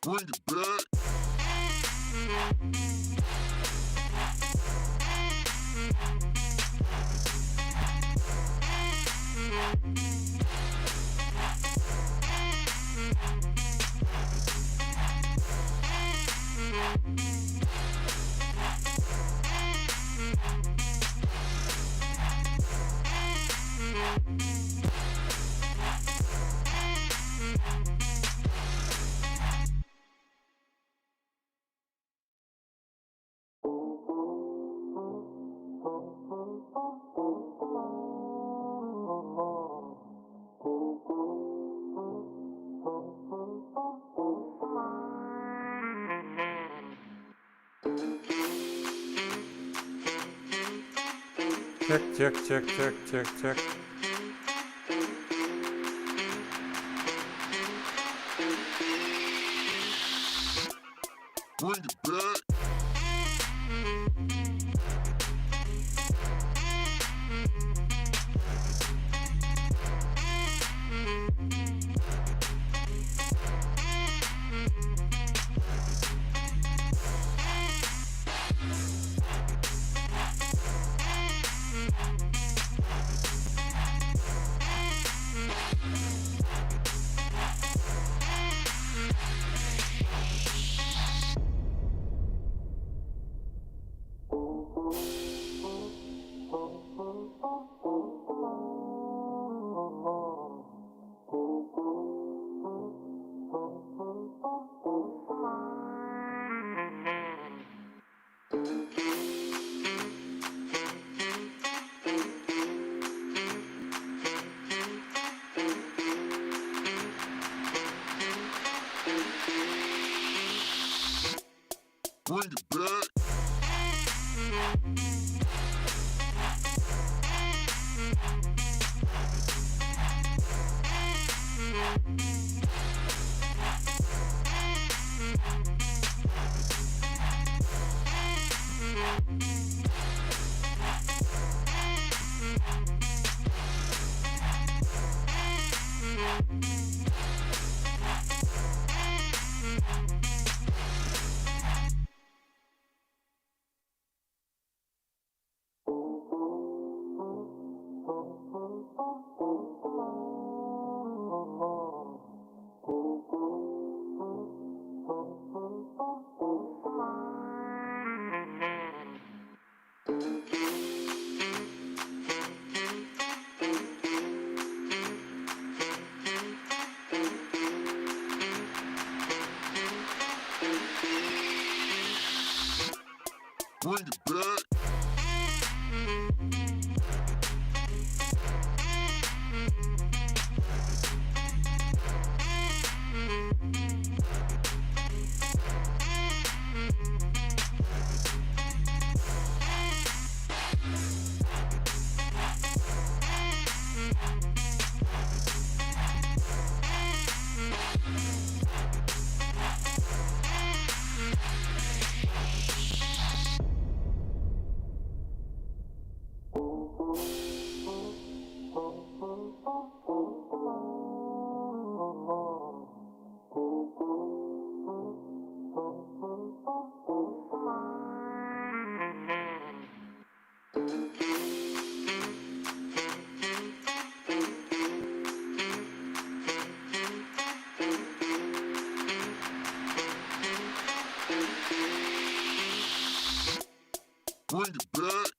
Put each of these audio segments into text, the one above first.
Bring it back. Check, check, check, check, check, check. Bring it back. Bring it back. Bring it back. Bring it back.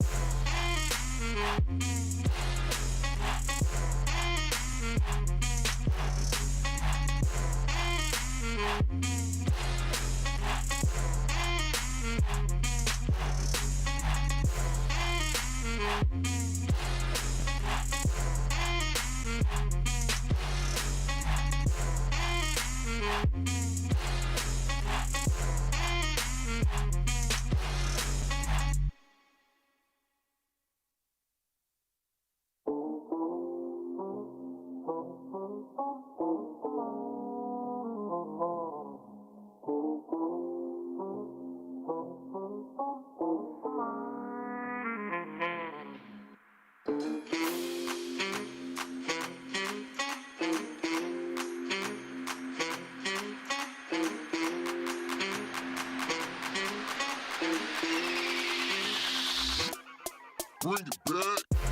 bring it back.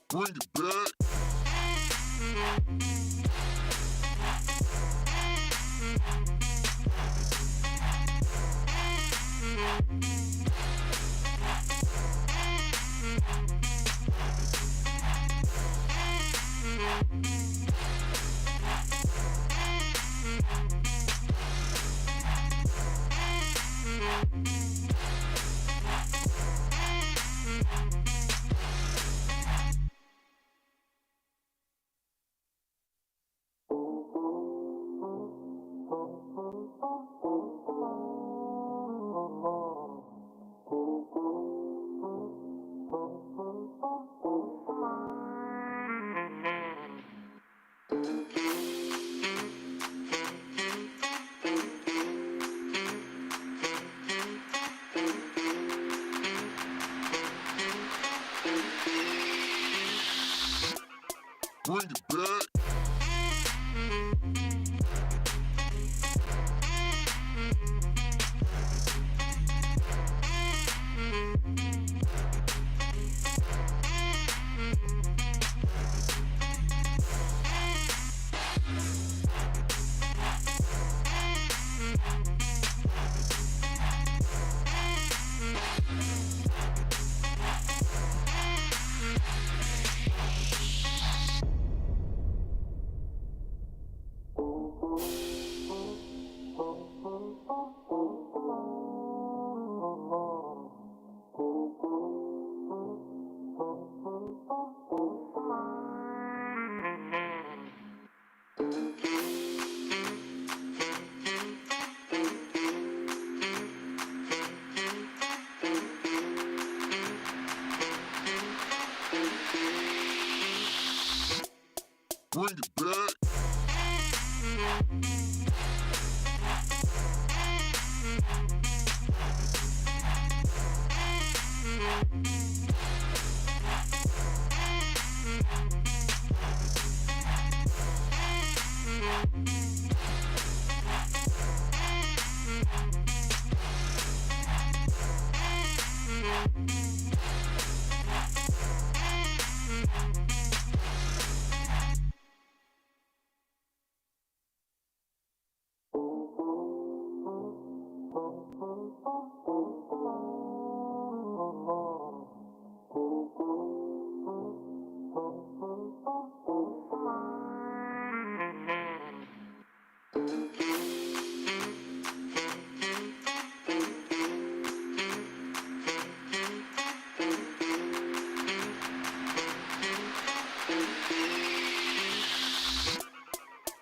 Bring it back. Bring it back. Bring it back.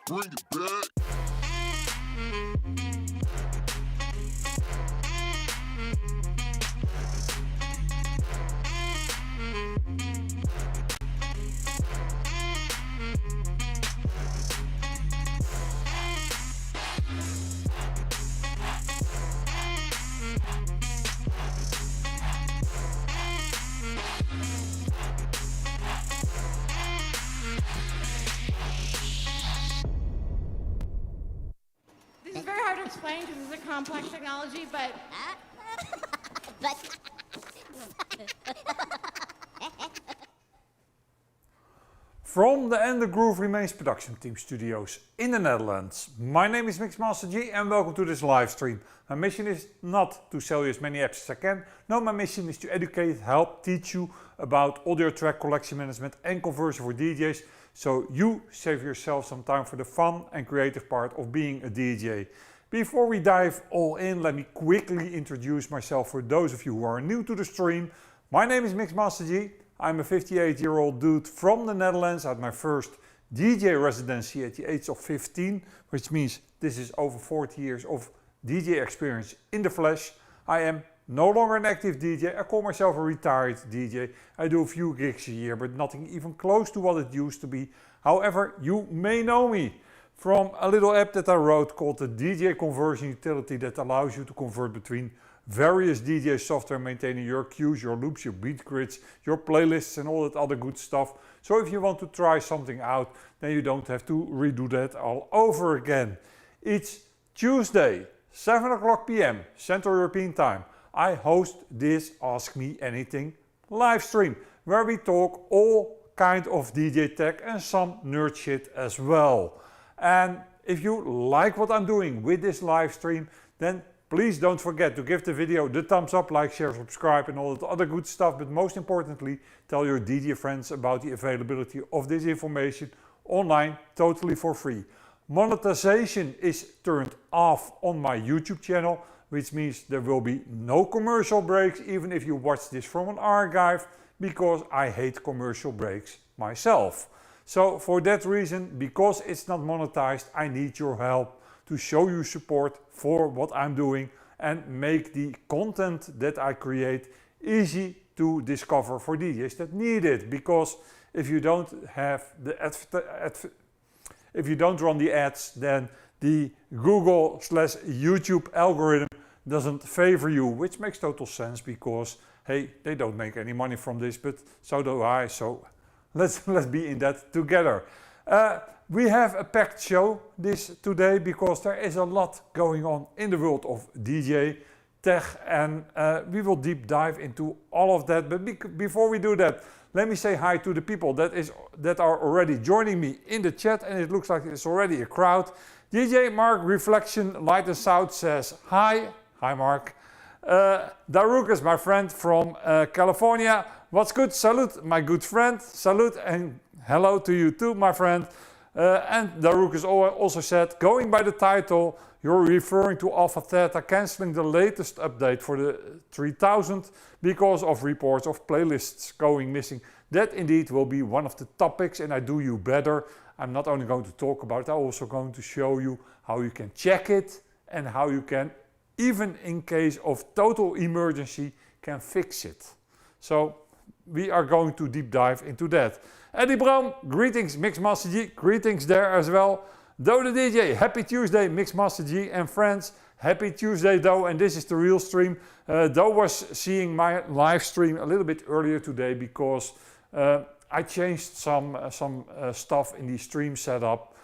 Bring it back. This is very hard to explain because it's a complex technology, but From the And the Groove Remains production team studios in the Netherlands. My name is Mixmaster G and welcome to this live stream. My mission is not to sell you as many apps as I can. No, my mission is to educate, help, teach you about audio track collection management and conversion for DJs. So you save yourself some time for the fun and creative part of being a DJ. Before we dive all in, let me quickly introduce myself for those of you who are new to the stream. My name is Mixmaster G. I'm a 58-year-old dude from the Netherlands. I had my first DJ residency at the age of 15, which means this is over 40 years of DJ experience in the flesh. I am no longer an active DJ. I call myself a retired DJ. I do a few gigs a year, but nothing even close to what it used to be. However, you may know me from a little app that I wrote called the DJ Conversion Utility that allows you to convert between various DJ software, maintaining your cues, your loops, your beat grids, your playlists and all that other good stuff. So if you want to try something out, then you don't have to redo that all over again. It's Tuesday, 7 o'clock p.m. Central European Time. I host this Ask Me Anything live stream where we talk all kind of DJ tech and some nerd shit as well. And if you like what I'm doing with this live stream, then please don't forget to give the video the thumbs up, like, share, subscribe and all that other good stuff. But most importantly, tell your DJ friends about the availability of this information online totally for free. Monetization is turned off on my YouTube channel, which means there will be no commercial breaks even if you watch this from an archive, because I hate commercial breaks myself. So for that reason, because it's not monetized, I need your help to show you support for what I'm doing and make the content that I create easy to discover for DJs that need it. Because if you don't have the if you don't run the ads, then the Google/YouTube algorithm doesn't favor you, which makes total sense because hey, they don't make any money from this, but so do I. So let's be in that together. We have a packed show today because there is a lot going on in the world of DJ tech, and we will deep dive into all of that. But before we do that, let me say hi to the people that are already joining me in the chat, and it looks like it's already a crowd. DJ Mark Reflection Light and Sound says hi. Hi Mark. Daruk is my friend from California. What's good? Salute, my good friend. Salute and hello to you too, my friend. And Daruk has also said, going by the title, you're referring to Alpha Theta cancelling the latest update for the 3000 because of reports of playlists going missing. That indeed will be one of the topics, and I do you better. I'm not only going to talk about it, I'm also going to show you how you can check it and how you can, even in case of total emergency, can fix it. So we are going to deep dive into that. Eddie Brown, greetings Mixmaster G, greetings there as well. Do the DJ, happy Tuesday Mixmaster G and friends, happy Tuesday though, and this is the real stream. Do was seeing my live stream a little bit earlier today because I changed some stuff in the stream setup.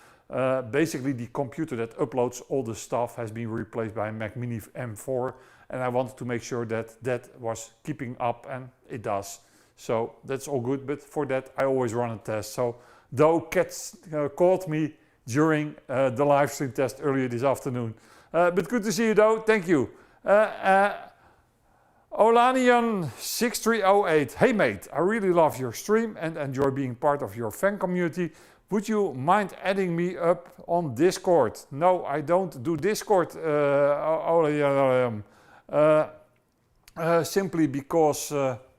Basically the computer that uploads all the stuff has been replaced by a Mac Mini M4, and I wanted to make sure that that was keeping up, and it does. So that's all good, but for that I always run a test. So though cats called me during the live stream test earlier this afternoon. But good to see you though, thank you. Olanian6308, hey mate, I really love your stream and enjoy being part of your fan community. Would you mind adding me up on Discord? No, I don't do Discord, simply because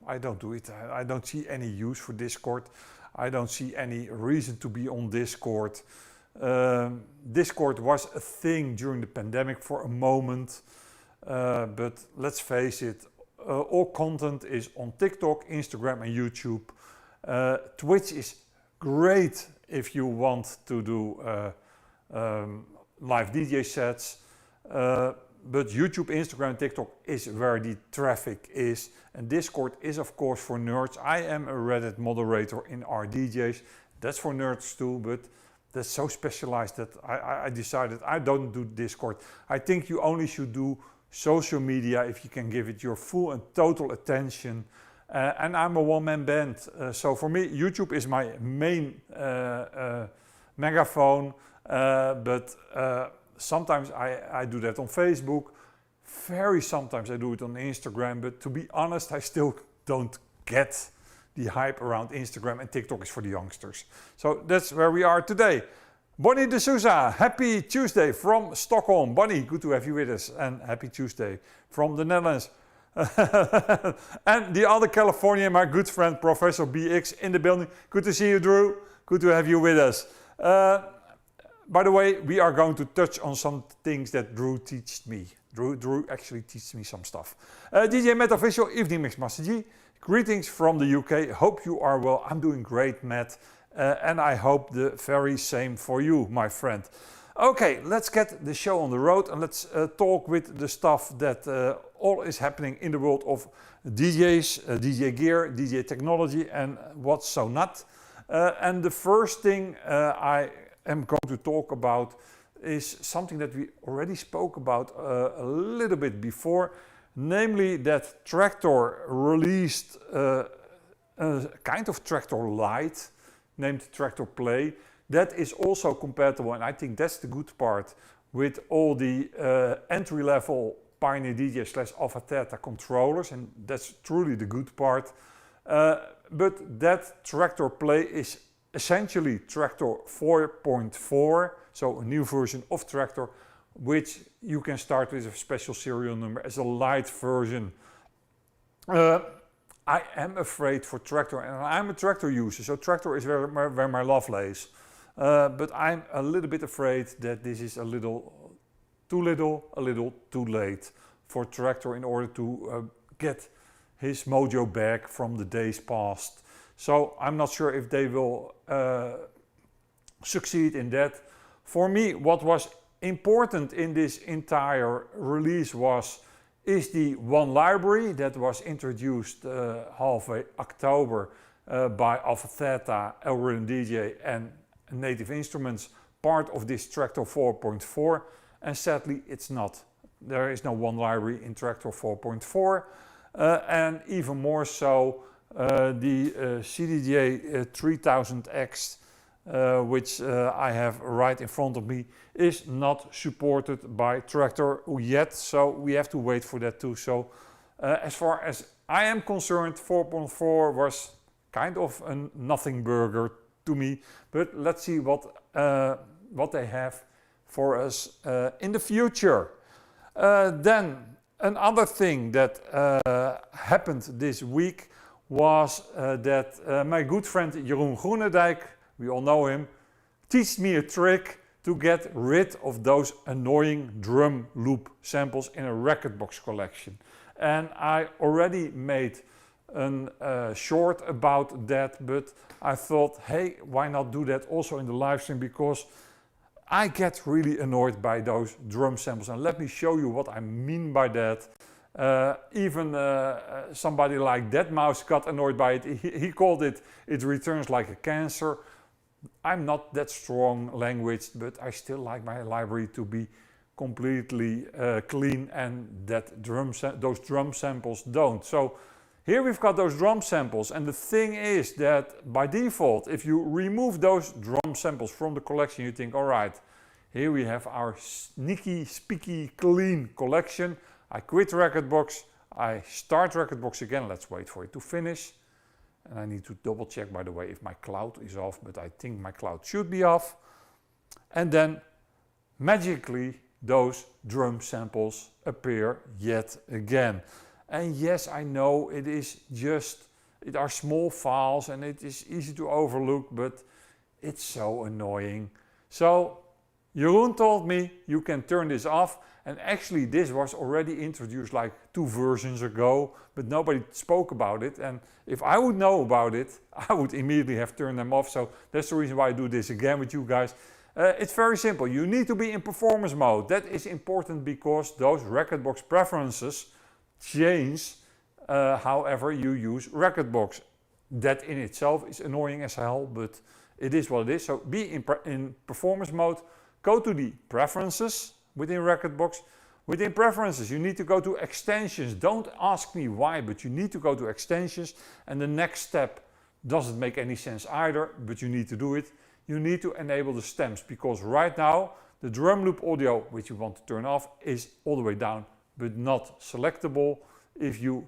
I don't do it. I don't see any use for Discord. I don't see any reason to be on Discord. Discord was a thing during the pandemic for a moment, but let's face it, all content is on TikTok, Instagram and YouTube. Twitch is great if you want to do live DJ sets. But YouTube, Instagram, TikTok is where the traffic is, and Discord is of course for nerds. I am a Reddit moderator in our DJs. That's for nerds too, but that's so specialized that I decided I don't do Discord. I think you only should do social media if you can give it your full and total attention. and I'm a one-man band. So for me, YouTube is my main megaphone, but sometimes I do that on Facebook. Very sometimes I do it on Instagram, but to be honest, I still don't get the hype around Instagram, and TikTok is for the youngsters. So that's where we are today. Bonnie D'Souza, happy Tuesday from Stockholm. Bonnie, good to have you with us, and happy Tuesday from the Netherlands. And the other Californian, my good friend Professor BX in the building. Good to see you, Drew. Good to have you with us. By the way, we are going to touch on some things that Drew taught me. Drew actually teaches me some stuff. DJ Matt Official, evening Mixmaster G. Greetings from the UK. Hope you are well. I'm doing great, Matt. And I hope the very same for you, my friend. Okay, let's get the show on the road and let's talk with the stuff that all is happening in the world of DJs, DJ gear, DJ technology, and what's so not. And the first thing I am going to talk about is something that we already spoke about a little bit before, namely that Traktor released a kind of Traktor Lite named Traktor Play that is also compatible, and I think that's the good part, with all the entry-level Pioneer DJ / Alpha Theta controllers, and that's truly the good part. But that Traktor Play is essentially Traktor 4.4, so a new version of Traktor, which you can start with a special serial number as a light version. I am afraid for Traktor, and I'm a Traktor user, so Traktor is where my love lays. But I'm a little bit afraid that this is a little too late for Traktor in order to get his mojo back from the days past. So I'm not sure if they will succeed in that. For me, what was important in this entire release is the OneLibrary that was introduced halfway October by Alpha Theta, Algorithm DJ and Native Instruments, part of this Traktor 4.4, and sadly it's not. There is no OneLibrary in Traktor 4.4, and even more so the CDJ3000X, which I have right in front of me, is not supported by Traktor yet, so we have to wait for that too. So as far as I am concerned, 4.4 was kind of a nothing burger to me, but let's see what they have for us in the future. Then another thing that happened this week was that my good friend Jeroen Groenendijk, we all know him, teach me a trick to get rid of those annoying drum loop samples in a Rekordbox collection. And I already made a short about that, but I thought, hey, why not do that also in the live stream, because I get really annoyed by those drum samples, and let me show you what I mean by that. Even somebody like 𝗏𝗏𝗏𝗏 got annoyed by it. He called it returns like a cancer. I'm not that strong language, but I still like my library to be completely clean, and that those drum samples don't. So here we've got those drum samples, and the thing is that by default, if you remove those drum samples from the collection, you think, all right, here we have our sneaky, speaky, clean collection. I quit Rekordbox, I start Rekordbox again, let's wait for it to finish. And I need to double check, by the way, if my cloud is off, but I think my cloud should be off. And then magically those drum samples appear yet again. And yes, I know it are small files and it is easy to overlook, but it's so annoying. So Jeroen told me you can turn this off, and actually this was already introduced like 2 versions ago, but nobody spoke about it, and if I would know about it, I would immediately have turned them off. So that's the reason why I do this again with you guys. It's very simple. You need to be in performance mode. That is important because those Rekordbox preferences change however you use Rekordbox. That in itself is annoying as hell, but it is what it is. So be in performance mode. Go to the preferences within Rekordbox. Within preferences, you need to go to extensions. Don't ask me why, but you need to go to extensions. And the next step doesn't make any sense either, but you need to do it. You need to enable the stems, because right now the drum loop audio, which you want to turn off, is all the way down, but not selectable if you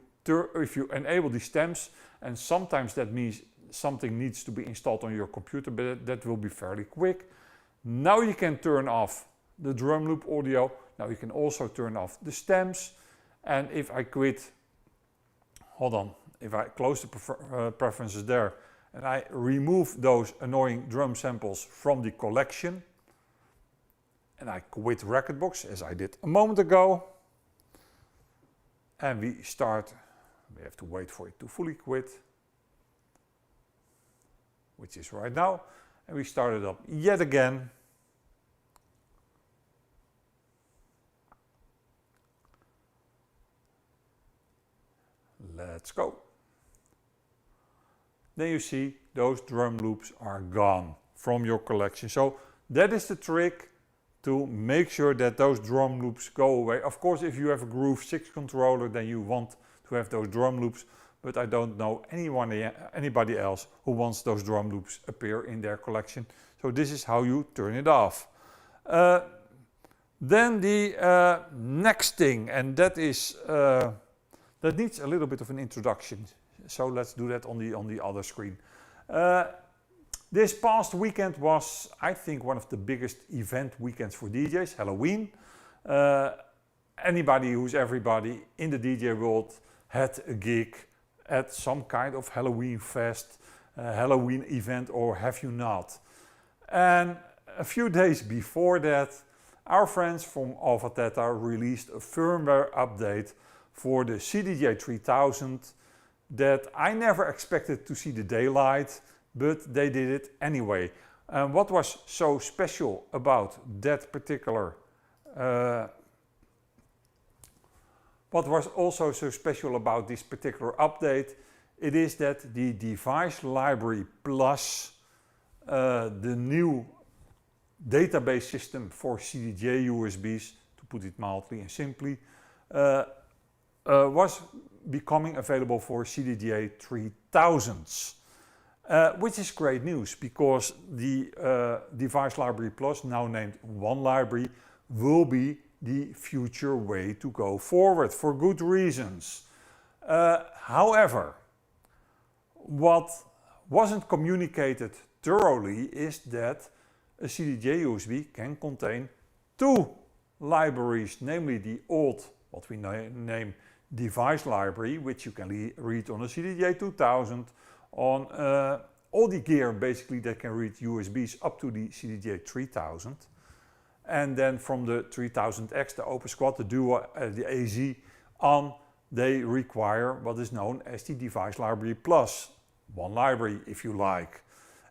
enable the stems. And sometimes that means something needs to be installed on your computer, but that will be fairly quick. Now you can turn off the drum loop audio. Now you can also turn off the stems. And if I quit, hold on, if I close the preferences there and I remove those annoying drum samples from the collection and I quit Rekordbox as I did a moment ago, and we start, we have to wait for it to fully quit, which is right now, and we start it up yet again. Let's go. Then you see those drum loops are gone from your collection. So that is the trick to make sure that those drum loops go away. Of course, if you have a �groove6 controller, then you want to have those drum loops, but I don't know anybody else who wants those drum loops appear in their collection. So this is how you turn it off. Then the next thing, and that is that needs a little bit of an introduction. So let's do that on the other screen. This past weekend was, I think, one of the biggest event weekends for DJs, Halloween. Anybody who's everybody in the DJ world had a gig at some kind of Halloween fest, Halloween event, or have you not? And a few days before that, our friends from 𝐓𝐴 released a firmware update for the CDJ3000 that I never expected to see the daylight, but they did it anyway. And what was so special about that particular, what was also so special about this particular update, it is that the device library plus the new database system for CDJ USBs, to put it mildly and simply, was becoming available for CDJ3000s, which is great news, because the device library plus, now named OneLibrary, will be the future way to go forward for good reasons. However, what wasn't communicated thoroughly is that a CDJ USB can contain two libraries, namely the old, what we name device library, which you can read on a CDJ2000, on all the gear basically that can read USBs up to the CDJ3000. And then from the 3000X, the Open Squad, the Duo, the AZ on, they require what is known as the device library plus, OneLibrary if you like.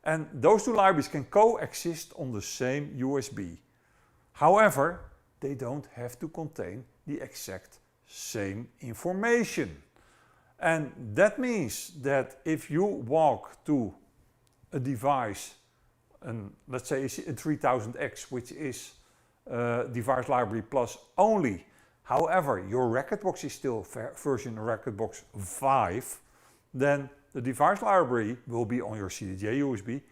And those two libraries can coexist on the same USB. However, they don't have to contain the exact same information. And that means that if you walk to a device, and let's say a 3000X, which is device library plus only, however your Rekordbox is still version Rekordbox 5, then the device library will be on your CDJ USB,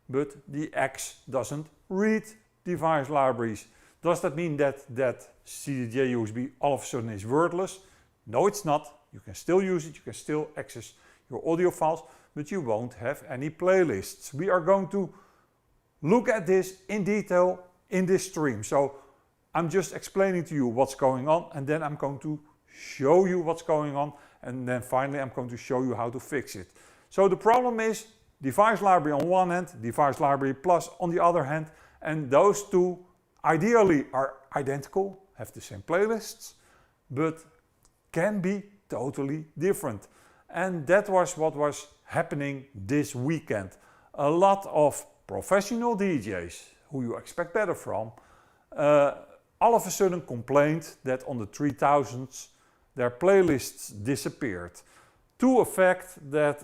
but the X doesn't read device libraries. Does that mean that that CDJ USB all of a sudden is worthless? No, it's not. You can still use it, you can still access your audio files, but you won't have any playlists. We are going to look at this in detail in this stream. So I'm just explaining to you what's going on, and then I'm going to show you what's going on, and then finally I'm going to show you how to fix it. So the problem is device library on one hand, device library plus on the other hand, and those two ideally are identical, have the same playlists, but can be totally different. And that was what was happening this weekend. A lot of professional DJs, who you expect better from, all of a sudden complained that on the 3000s their playlists disappeared. To effect that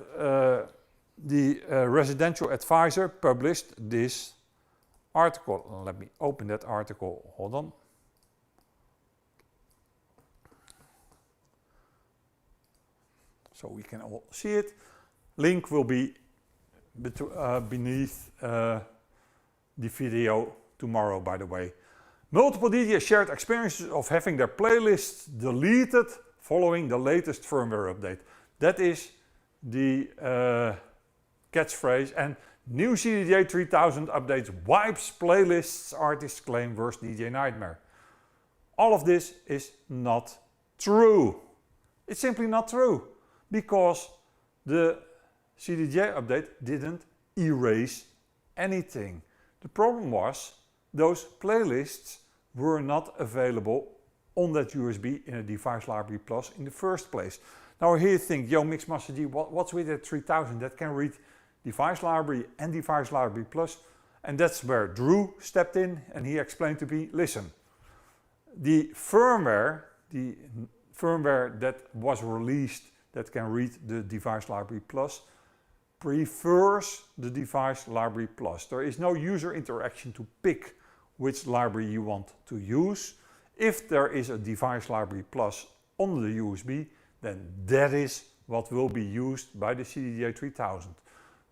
the Residential Advisor published this article. Let me open that article, hold on. so we can all see it. Link will be beneath the video tomorrow, by the way. Multiple DJs shared experiences of having their playlists deleted following the latest firmware update. That is the catchphrase. And new CDJ3000 updates wipes playlists, artists claim worst DJ nightmare. All of this is not true. It's simply not true, because the CDJ update didn't erase anything. The problem was those playlists were not available on that USB in a Device Library Plus in the first place. Now here you think, yo, Mixmaster what's with that 3000 that can read Device Library and Device Library Plus? And that's where Drew stepped in and he explained to me, listen, the firmware that was released that can read the Device Library Plus prefers the Device Library Plus. There is no user interaction to pick which library you want to use. If there is a Device Library Plus on the USB, then that is what will be used by the CDJ3000.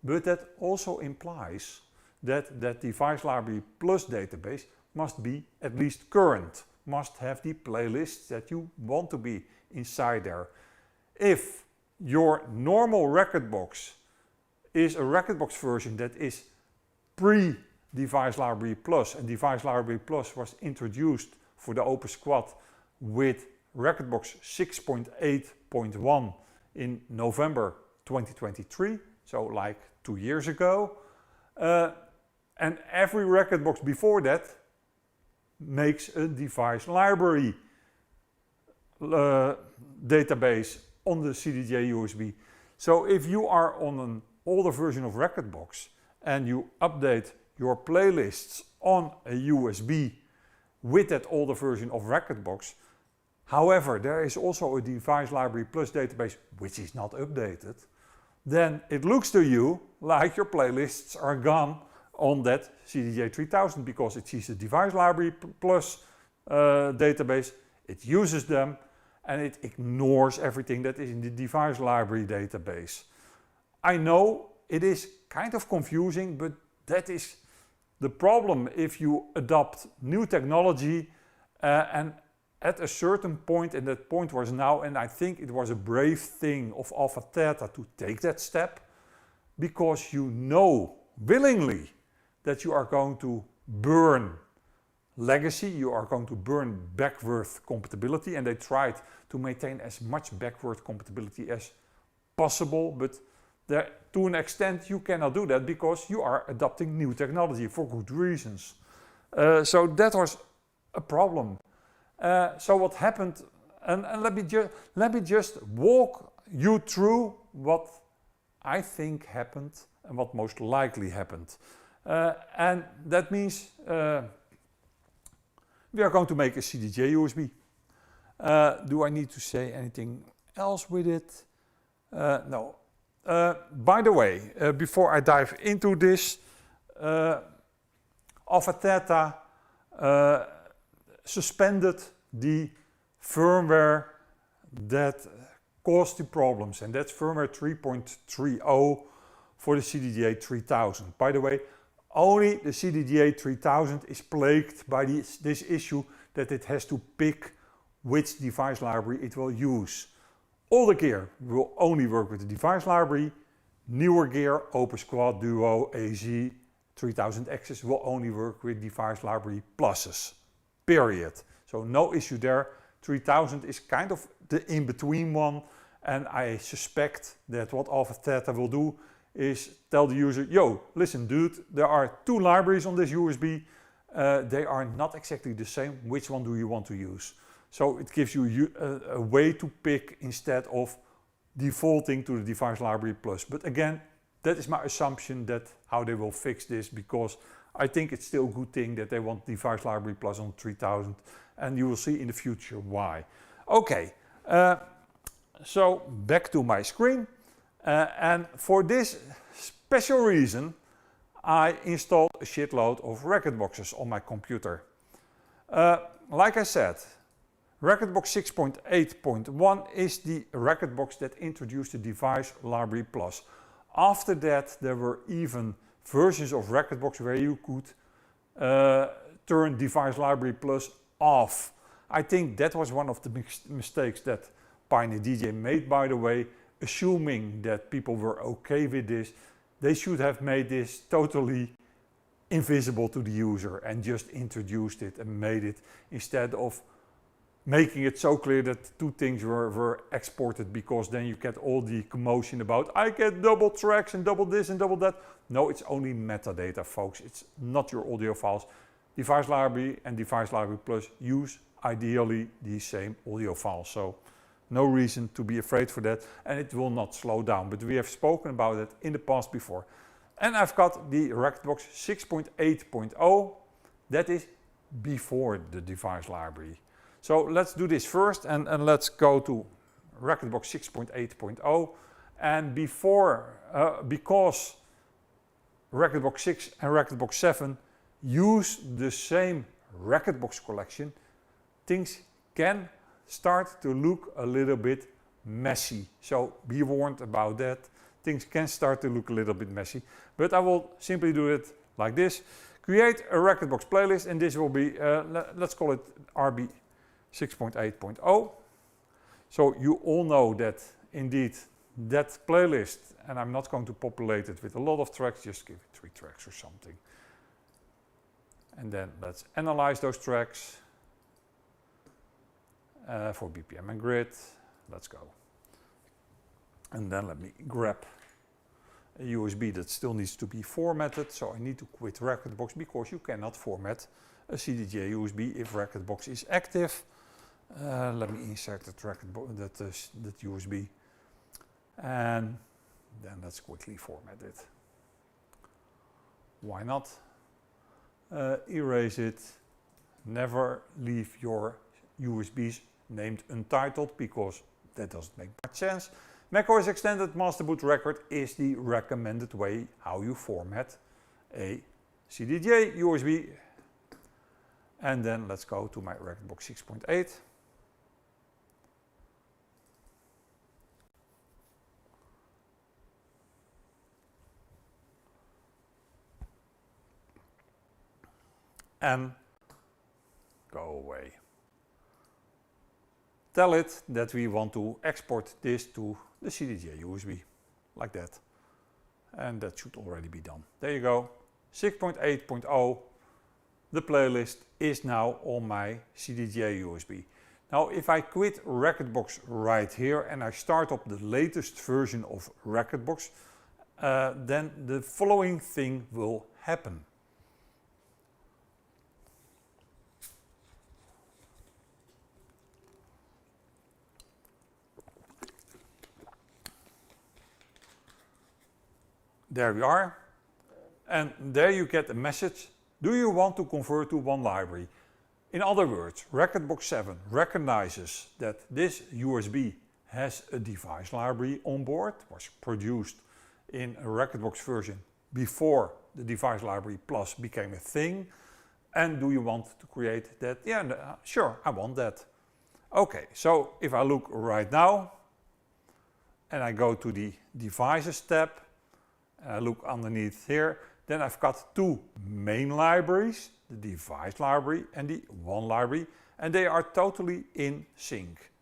But that also implies that that Device Library Plus database must be at least current, must have the playlists that you want to be inside there. If your normal Rekordbox is a Rekordbox version that is pre-Device Library Plus, and Device Library Plus was introduced for the Opus Quad with Rekordbox 6.8.1 in November 2023, so like 2 years ago, and every Rekordbox before that makes a Device Library database on the CDJ USB. So if you are on an older version of Rekordbox and you update your playlists on a USB with that older version of Rekordbox, however, there is also a Device Library Plus database which is not updated, then it looks to you like your playlists are gone on that CDJ3000 because it sees the Device Library Plus database, it uses them, and it ignores everything that is in the Device Library database. I know it is kind of confusing, but that is the problem if you adopt new technology and at a certain point, and that point was now, and I think it was a brave thing of Alpha Theta to take that step, because you know willingly that you are going to burn legacy, you are going to burn backward compatibility, and they tried to maintain as much backward compatibility as possible, but there, to an extent you cannot do that because you are adopting new technology for good reasons. So that was a problem. So what happened, and let me just walk you through what I think happened and what most likely happened. And that means we are going to make a CDJ USB. Do I need to say anything else with it? No. By the way, before I dive into this, Alpha Theta suspended the firmware that caused the problems, and that's firmware 3.30 for the CDJ3000. By the way, only the CDJ3000 is plagued by this issue that it has to pick which device library it will use. Older gear will only work with the device library. Newer gear, Opus Quad, Duo, AZ, 3000Xs will only work with device library pluses. Period. So no issue there. 3000 is kind of the in-between one, and I suspect that what Alpha Theta will do is tell the user, yo, listen dude, there are two libraries on this USB. They are not exactly the same. Which one do you want to use? So it gives you a way to pick instead of defaulting to the device library plus. But again, that is my assumption that how they will fix this, because I think it's still a good thing that they want device library plus on 3000, and you will see in the future why. Okay, so back to my screen, and for this special reason I installed a shitload of Rekordboxes on my computer. Like I said, Rekordbox 6.8.1 is the Rekordbox that introduced the Device Library Plus. After that, there were even versions of Rekordbox where you could turn Device Library Plus off. I think that was one of the mistakes that Pioneer DJ made, by the way, assuming that people were okay with this. They should have made this totally invisible to the user and just introduced it and made it, instead of making it so clear that two things were exported, because then you get all the commotion about I get double tracks and double this and double that. No, it's only metadata, folks. It's not your audio files. Device Library and Device Library Plus use ideally the same audio files, so no reason to be afraid for that, and it will not slow down, but we have spoken about it in the past before. And I've got the Rekordbox 6.8.0, that is before the Device Library. So let's do this first, and let's go to Rekordbox 6.8.0, and before, because Rekordbox 6 and Rekordbox 7 use the same Rekordbox collection, things can start to look a little bit messy. So be warned about that. Things can start to look a little bit messy, but I will simply do it like this. Create a Rekordbox playlist, and this will be, let's call it RB 6.8.0. So you all know that indeed that playlist, and I'm not going to populate it with a lot of tracks, just give it 3 tracks or something. And then let's analyze those tracks for BPM and grid. Let's go. And then let me grab a USB that still needs to be formatted. So I need to quit Rekordbox, because you cannot format a CDJ USB if Rekordbox is active. Let me insert that USB, and then let's quickly format it. Why not? Erase it. Never leave your USBs named Untitled, because that doesn't make much sense. macOS Extended Master Boot Record is the recommended way how you format a CDJ USB. And then let's go to my Rekordbox 6.8. And go away. Tell it that we want to export this to the CDJ USB, like that. And that should already be done. There you go. 6.8.0. The playlist is now on my CDJ USB. Now, if I quit Rekordbox right here and I start up the latest version of Rekordbox, then the following thing will happen. There we are, and there you get a message. Do you want to convert to OneLibrary? In other words, Rekordbox 7 recognizes that this USB has a device library on board, was produced in a Rekordbox version before the Device Library Plus became a thing. And do you want to create that? Yeah, sure, I want that. Okay, so if I look right now and I go to the Devices tab, and I look underneath here, then I've got 2 main libraries, the Device Library and the OneLibrary, and they are totally in sync.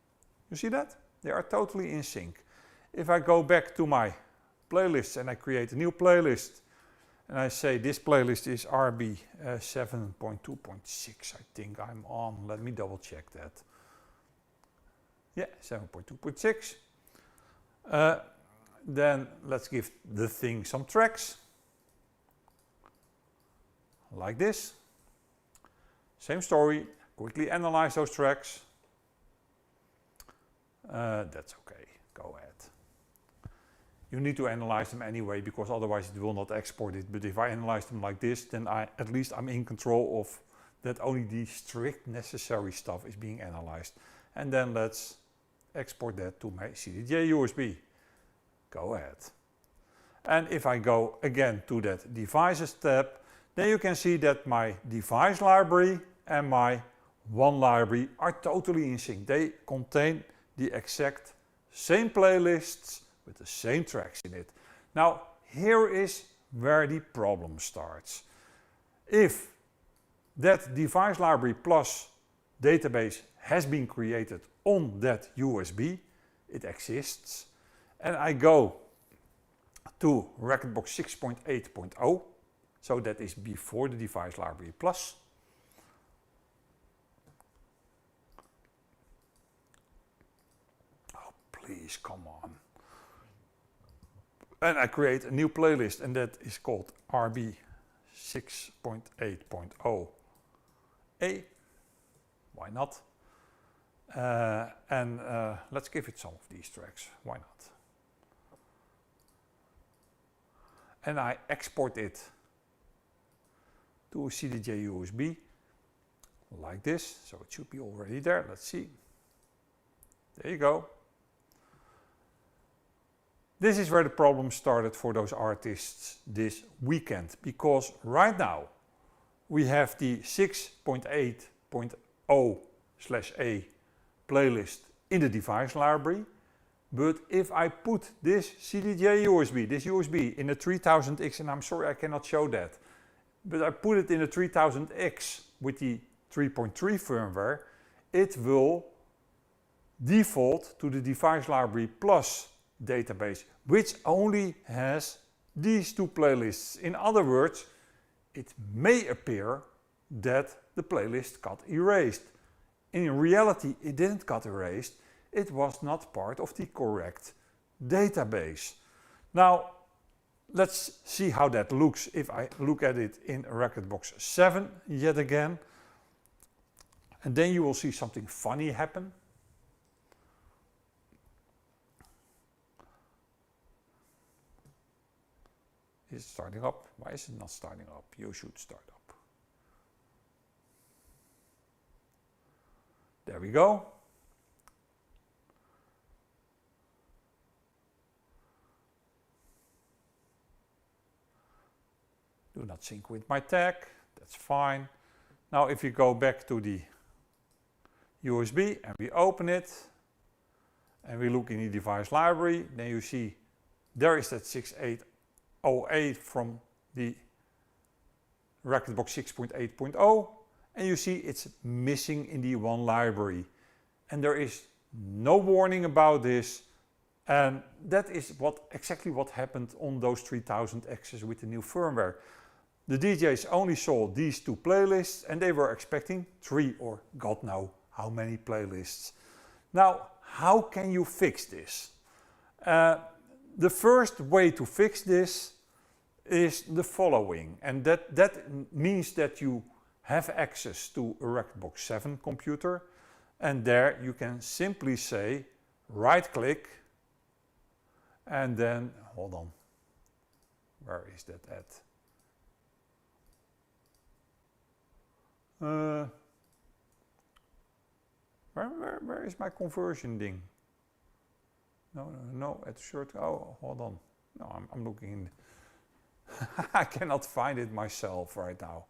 You see that? They are totally in sync. If I go back to my playlists and I create a new playlist, and I say this playlist is RB 7.2.6, I think I'm on. Let me double check that. Yeah, 7.2.6. Then let's give the thing some tracks, like this. Same story, quickly analyze those tracks. That's okay, go ahead. You need to analyze them anyway, because otherwise it will not export it. But if I analyze them like this, then at least I'm in control of that. Only the strict necessary stuff is being analyzed. And then let's export that to my CDJ USB. Go ahead. And if I go again to that Devices tab, then you can see that my Device Library and my OneLibrary are totally in sync. They contain the exact same playlists with the same tracks in it. Now, here is where the problem starts. If that device library plus database has been created on that USB, it exists, and I go to Rekordbox 6.8.0, so that is before the device library plus. Oh, please, come on. And I create a new playlist, and that is called RB 6.8.0 A. Why not? Let's give it some of these tracks. Why not? And I export it to a CDJ USB like this. So it should be already there. Let's see. There you go. This is where the problem started for those artists this weekend, because right now we have the 6.8.0/A playlist in the device library, but if I put this CDJ USB, this USB in a 3000X, and I'm sorry I cannot show that, but I put it in a 3000X with the 3.3 firmware, it will default to the device library plus database, which only has these two playlists. In other words, it may appear that the playlist got erased. In reality, it didn't got erased. It was not part of the correct database. Now, let's see how that looks if I look at it in Rekordbox 7 yet again. And then you will see something funny happen. Is it starting up? Why is it not starting up? You should start up. There we go. Do not sync with my tag. That's fine. Now if you go back to the USB and we open it and we look in the device library, then you see there is that 6.8.0A from the Rekordbox 6.8.0, and you see it's missing in the OneLibrary, and there is no warning about this, and that is exactly what happened on those 3000Xs with the new firmware. The DJs only saw these two playlists and they were expecting 3 or God knows how many playlists. Now, how can you fix this? The first way to fix this is the following, and that means that you have access to a Rekordbox 7 computer, and there you can simply say right click and then, hold on, where is that at? Where is my conversion thing? No, at short, oh, hold on. No, I'm looking in. I cannot find it myself right now.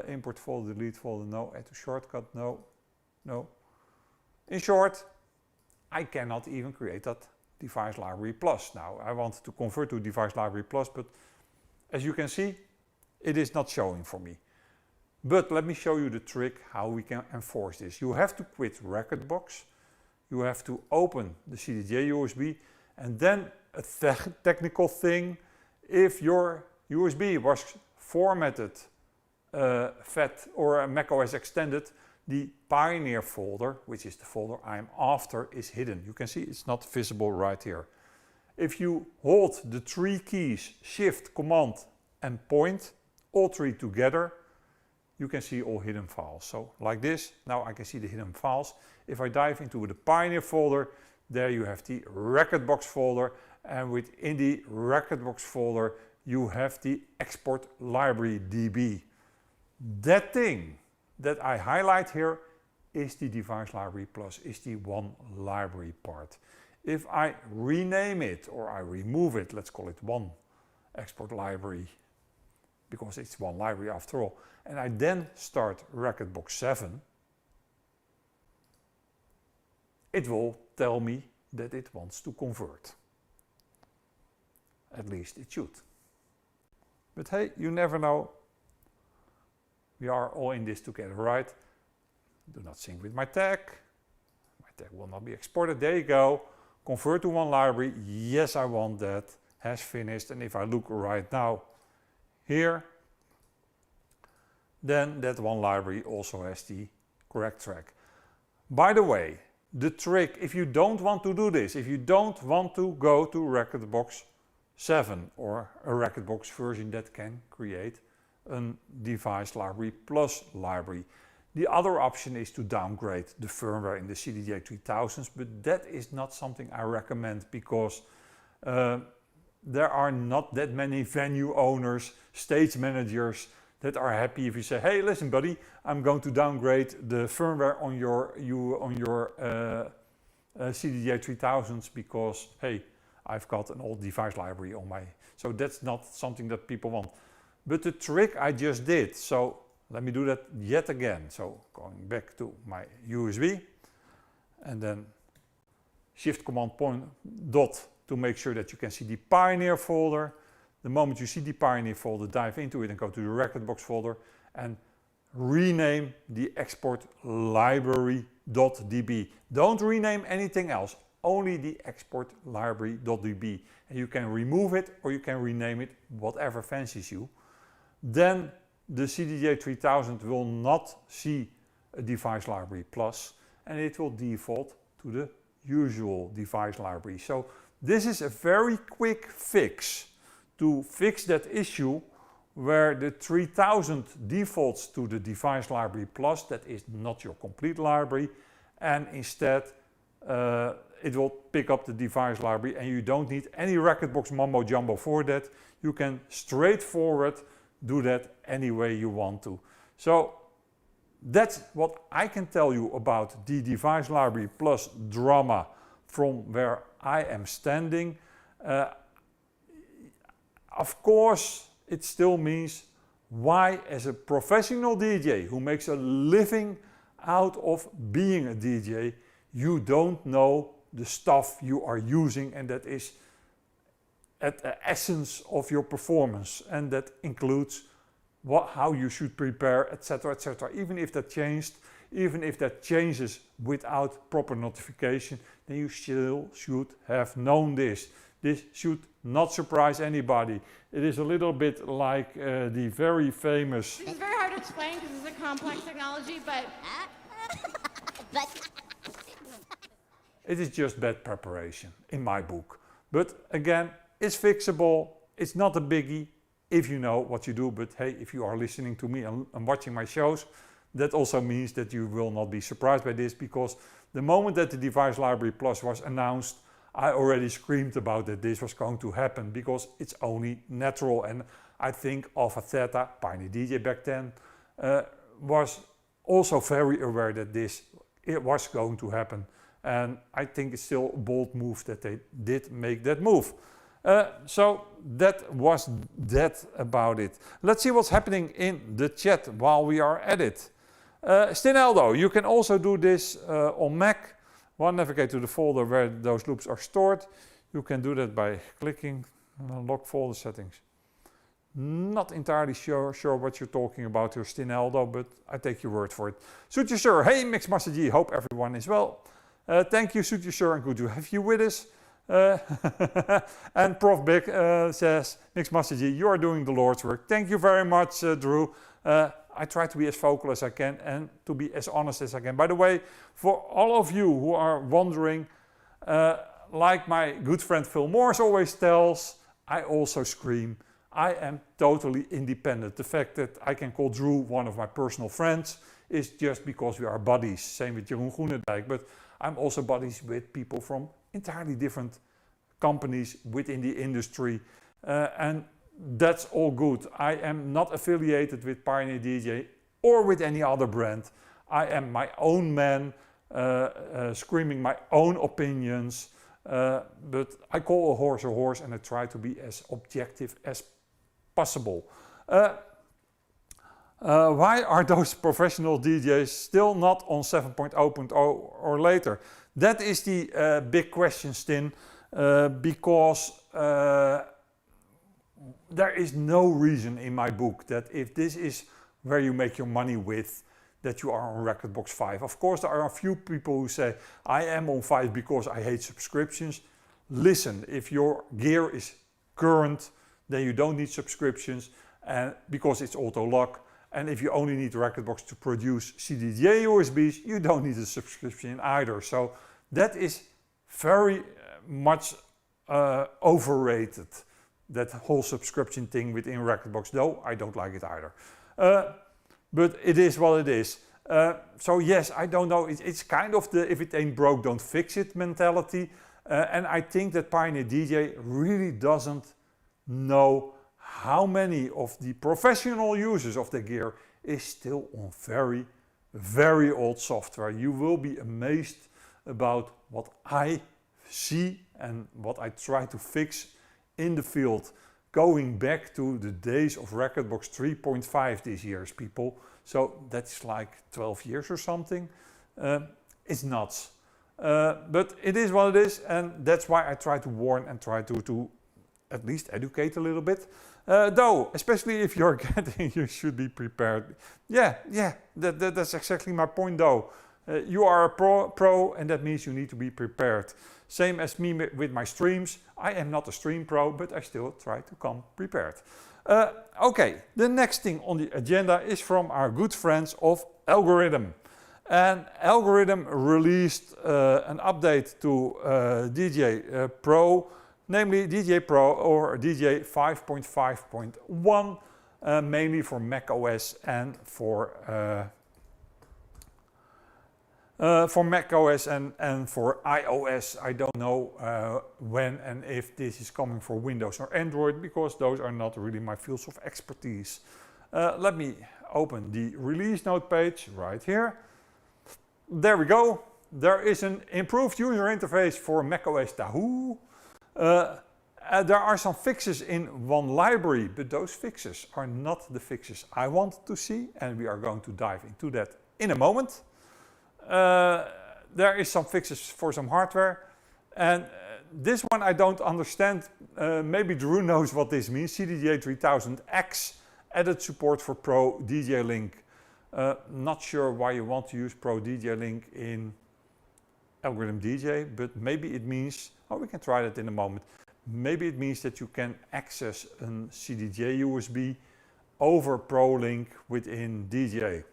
Import folder, delete folder, no. Add to shortcut, no. In short, I cannot even create that device library plus. Now, I want to convert to device library plus, but as you can see, it is not showing for me. But let me show you the trick how we can enforce this. You have to quit Rekordbox. You have to open the CDJ USB, and then a technical thing, if your USB was formatted FAT or macOS extended, the Pioneer folder, which is the folder I'm after, is hidden. You can see it's not visible right here. If you hold the 3 keys, Shift, Command and Point, all 3 together, you can see all hidden files. So like this, now I can see the hidden files. If I dive into the Pioneer folder, there you have the Rekordbox folder, and within the Rekordbox folder you have the export library DB. That thing that I highlight here is the device library plus, is the OneLibrary part. If I rename it or I remove it, let's call it one export library because it's one library after all, and I then start Rekordbox 7, it will tell me that it wants to convert. At least it should. But hey, you never know. We are all in this together, right? Do not sync with my tag. My tag will not be exported. There you go. Convert to one library. Yes, I want that. Has finished. And if I look right now here, then that one library also has the correct track. By the way, the trick, if you don't want to do this, if you don't want to go to Rekordbox 7 or a Rekordbox version that can create a device library plus library, the other option is to downgrade the firmware in the CDJ3000s, but that is not something I recommend because there are not that many venue owners, stage managers that are happy if you say, hey, listen buddy, I'm going to downgrade the firmware on your CDJ3000s because, hey, I've got an old device library on my... So that's not something that people want. But the trick I just did, so let me do that yet again. So going back to my USB and then Shift Command dot to make sure that you can see the Pioneer folder. The moment you see the Pioneer folder, dive into it and go to the Rekordbox folder and rename the export library.db. Don't rename anything else, only the export library.db. And you can remove it or you can rename it, whatever fancies you. Then the CDJ3000 will not see a device library plus and it will default to the usual device library. So this is a very quick fix to fix that issue where the 3000 defaults to the device library plus, that is not your complete library, and instead it will pick up the device library and you don't need any Rekordbox mumbo jumbo for that. You can straightforward do that any way you want to. So that's what I can tell you about the device library plus drama from where I am standing. Of course, it still means why, as a professional DJ who makes a living out of being a DJ, you don't know the stuff you are using, and that is at the essence of your performance, and that includes how you should prepare, etc., etc. Even if that changed, even if that changes without proper notification, then you still should have known this. This should not surprise anybody. It is a little bit like the very famous... This is very hard to explain because it's a complex technology, but... It is just bad preparation, in my book. But again, it's fixable. It's not a biggie if you know what you do. But hey, if you are listening to me and watching my shows, that also means that you will not be surprised by this, because the moment that the Device Library Plus was announced, I already screamed about that this was going to happen, because it's only natural. And I think Alpha Theta, Pioneer DJ back then, was also very aware that it was going to happen. And I think it's still a bold move that they did make that move. So that was that about it. Let's see what's happening in the chat while we are at it. Stineldo, you can also do this on Mac. Navigate to the folder where those loops are stored. You can do that by clicking log folder settings. Not entirely sure what you're talking about here, Stineldo, but I take your word for it. 𝐝𝐢𝐬, hey Mixmaster G, hope everyone is well. Thank you, 𝐝𝐢𝐬, and good to have you with us. And Prof Big says, Mixmaster G, you are doing the Lord's work. Thank you very much, Drew. I try to be as vocal as I can and to be as honest as I can. By the way, for all of you who are wondering, like my good friend Phil Morris always tells, I also scream. I am totally independent. The fact that I can call Drew one of my personal friends is just because we are buddies. Same with Jeroen Groenendijk, but I'm also buddies with people from entirely different companies within the industry. And that's all good. I am not affiliated with Pioneer DJ or with any other brand. I am my own man, screaming my own opinions. But I call a horse, and I try to be as objective as possible. Why are those professional DJs still not on 7.0.0 or later? That is the big question, Stin, because there is no reason in my book that if this is where you make your money with, that you are on Rekordbox 5. Of course, there are a few people who say, I am on 5 because I hate subscriptions. Listen, if your gear is current, then you don't need subscriptions, and because it's auto-lock. And if you only need Rekordbox to produce CDJ USBs, you don't need a subscription either. So that is very much overrated, that whole subscription thing within Rekordbox, though I don't like it either. But it is what it is. So yes, I don't know, it's kind of the if it ain't broke, don't fix it mentality. And I think that Pioneer DJ really doesn't know how many of the professional users of the gear is still on very, very old software. You will be amazed about what I see and what I try to fix in the field, going back to the days of Rekordbox 3.5 these years, people. So that's like 12 years or something. It's nuts. But it is what it is, and that's why I try to warn and try to at least educate a little bit. Though, especially if you're getting, you should be prepared. Yeah, that's exactly my point though. You are a pro, and that means you need to be prepared. Same as me with my streams. I am not a stream pro, but I still try to come prepared. Okay, the next thing on the agenda is from our good friends of 𝐲𝐬𝐬. And 𝐲𝐬𝐬 released an update to DJ Pro, namely DJ Pro or DJ 5.5.1, mainly for Mac OS and for Mac OS and for iOS. I don't know when and if this is coming for Windows or Android, because those are not really my fields of expertise. Let me open the release note page right here. There we go. There is an improved user interface for macOS Tahoe. There are some fixes in OneLibrary, but those fixes are not the fixes I want to see, and we are going to dive into that in a moment. There is some fixes for some hardware, and this one I don't understand. Maybe Drew knows what this means. CDJ3000X added support for Pro DJ Link. Not sure why you want to use Pro DJ Link in 𝐲𝐬𝐬 DJ, but maybe it means, oh, we can try that in a moment. Maybe it means that you can access a CDJ USB over Pro Link within DJ.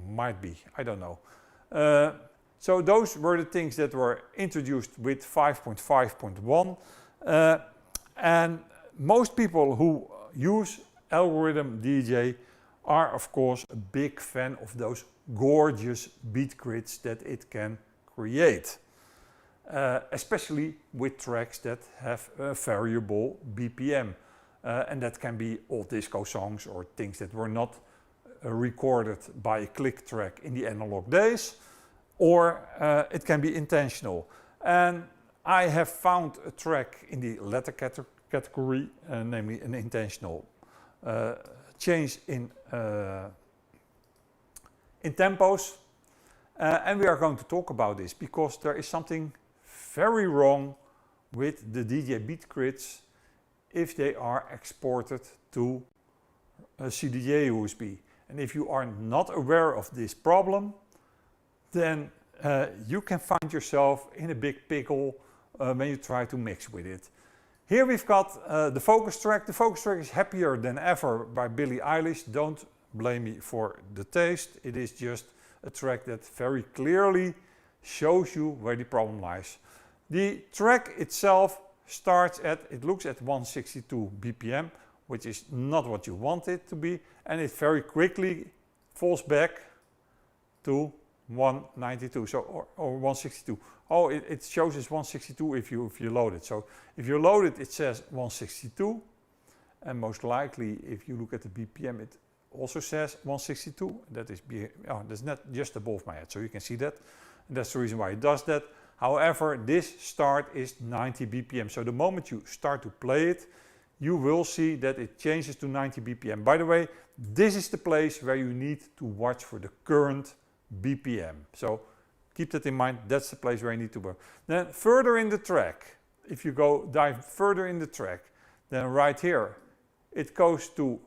Might be, I don't know. So those were the things that were introduced with 5.5.1. And most people who use 𝐲𝐬𝐬 DJ are of course a big fan of those gorgeous beat grids that it can create. Especially with tracks that have a variable BPM. And that can be old disco songs or things that were not recorded by a click track in the analog days, or it can be intentional. And I have found a track in the latter category, namely an intentional change in tempos. And we are going to talk about this because there is something very wrong with the DJ beat grids if they are exported to a CDJ USB. And if you are not aware of this problem, then you can find yourself in a big pickle when you try to mix with it. Here we've got the focus track. The focus track is Happier Than Ever by Billie Eilish. Don't blame me for the taste. It is just a track that very clearly shows you where the problem lies. The track itself starts at, it looks at 162 BPM, which is not what you want it to be, and it very quickly falls back to 192, so or 162. Oh, it shows as 162 if you load it. So if you load it, it says 162, and most likely if you look at the BPM, it also says 162. That is, that's not just above my head, so you can see that. And that's the reason why it does that. However, this start is 90 BPM. So the moment you start to play it, you will see that it changes to 90 BPM. By the way, this is the place where you need to watch for the current BPM. So keep that in mind, that's the place where you need to work. Then further in the track, if you dive further in the track, then right here, it goes to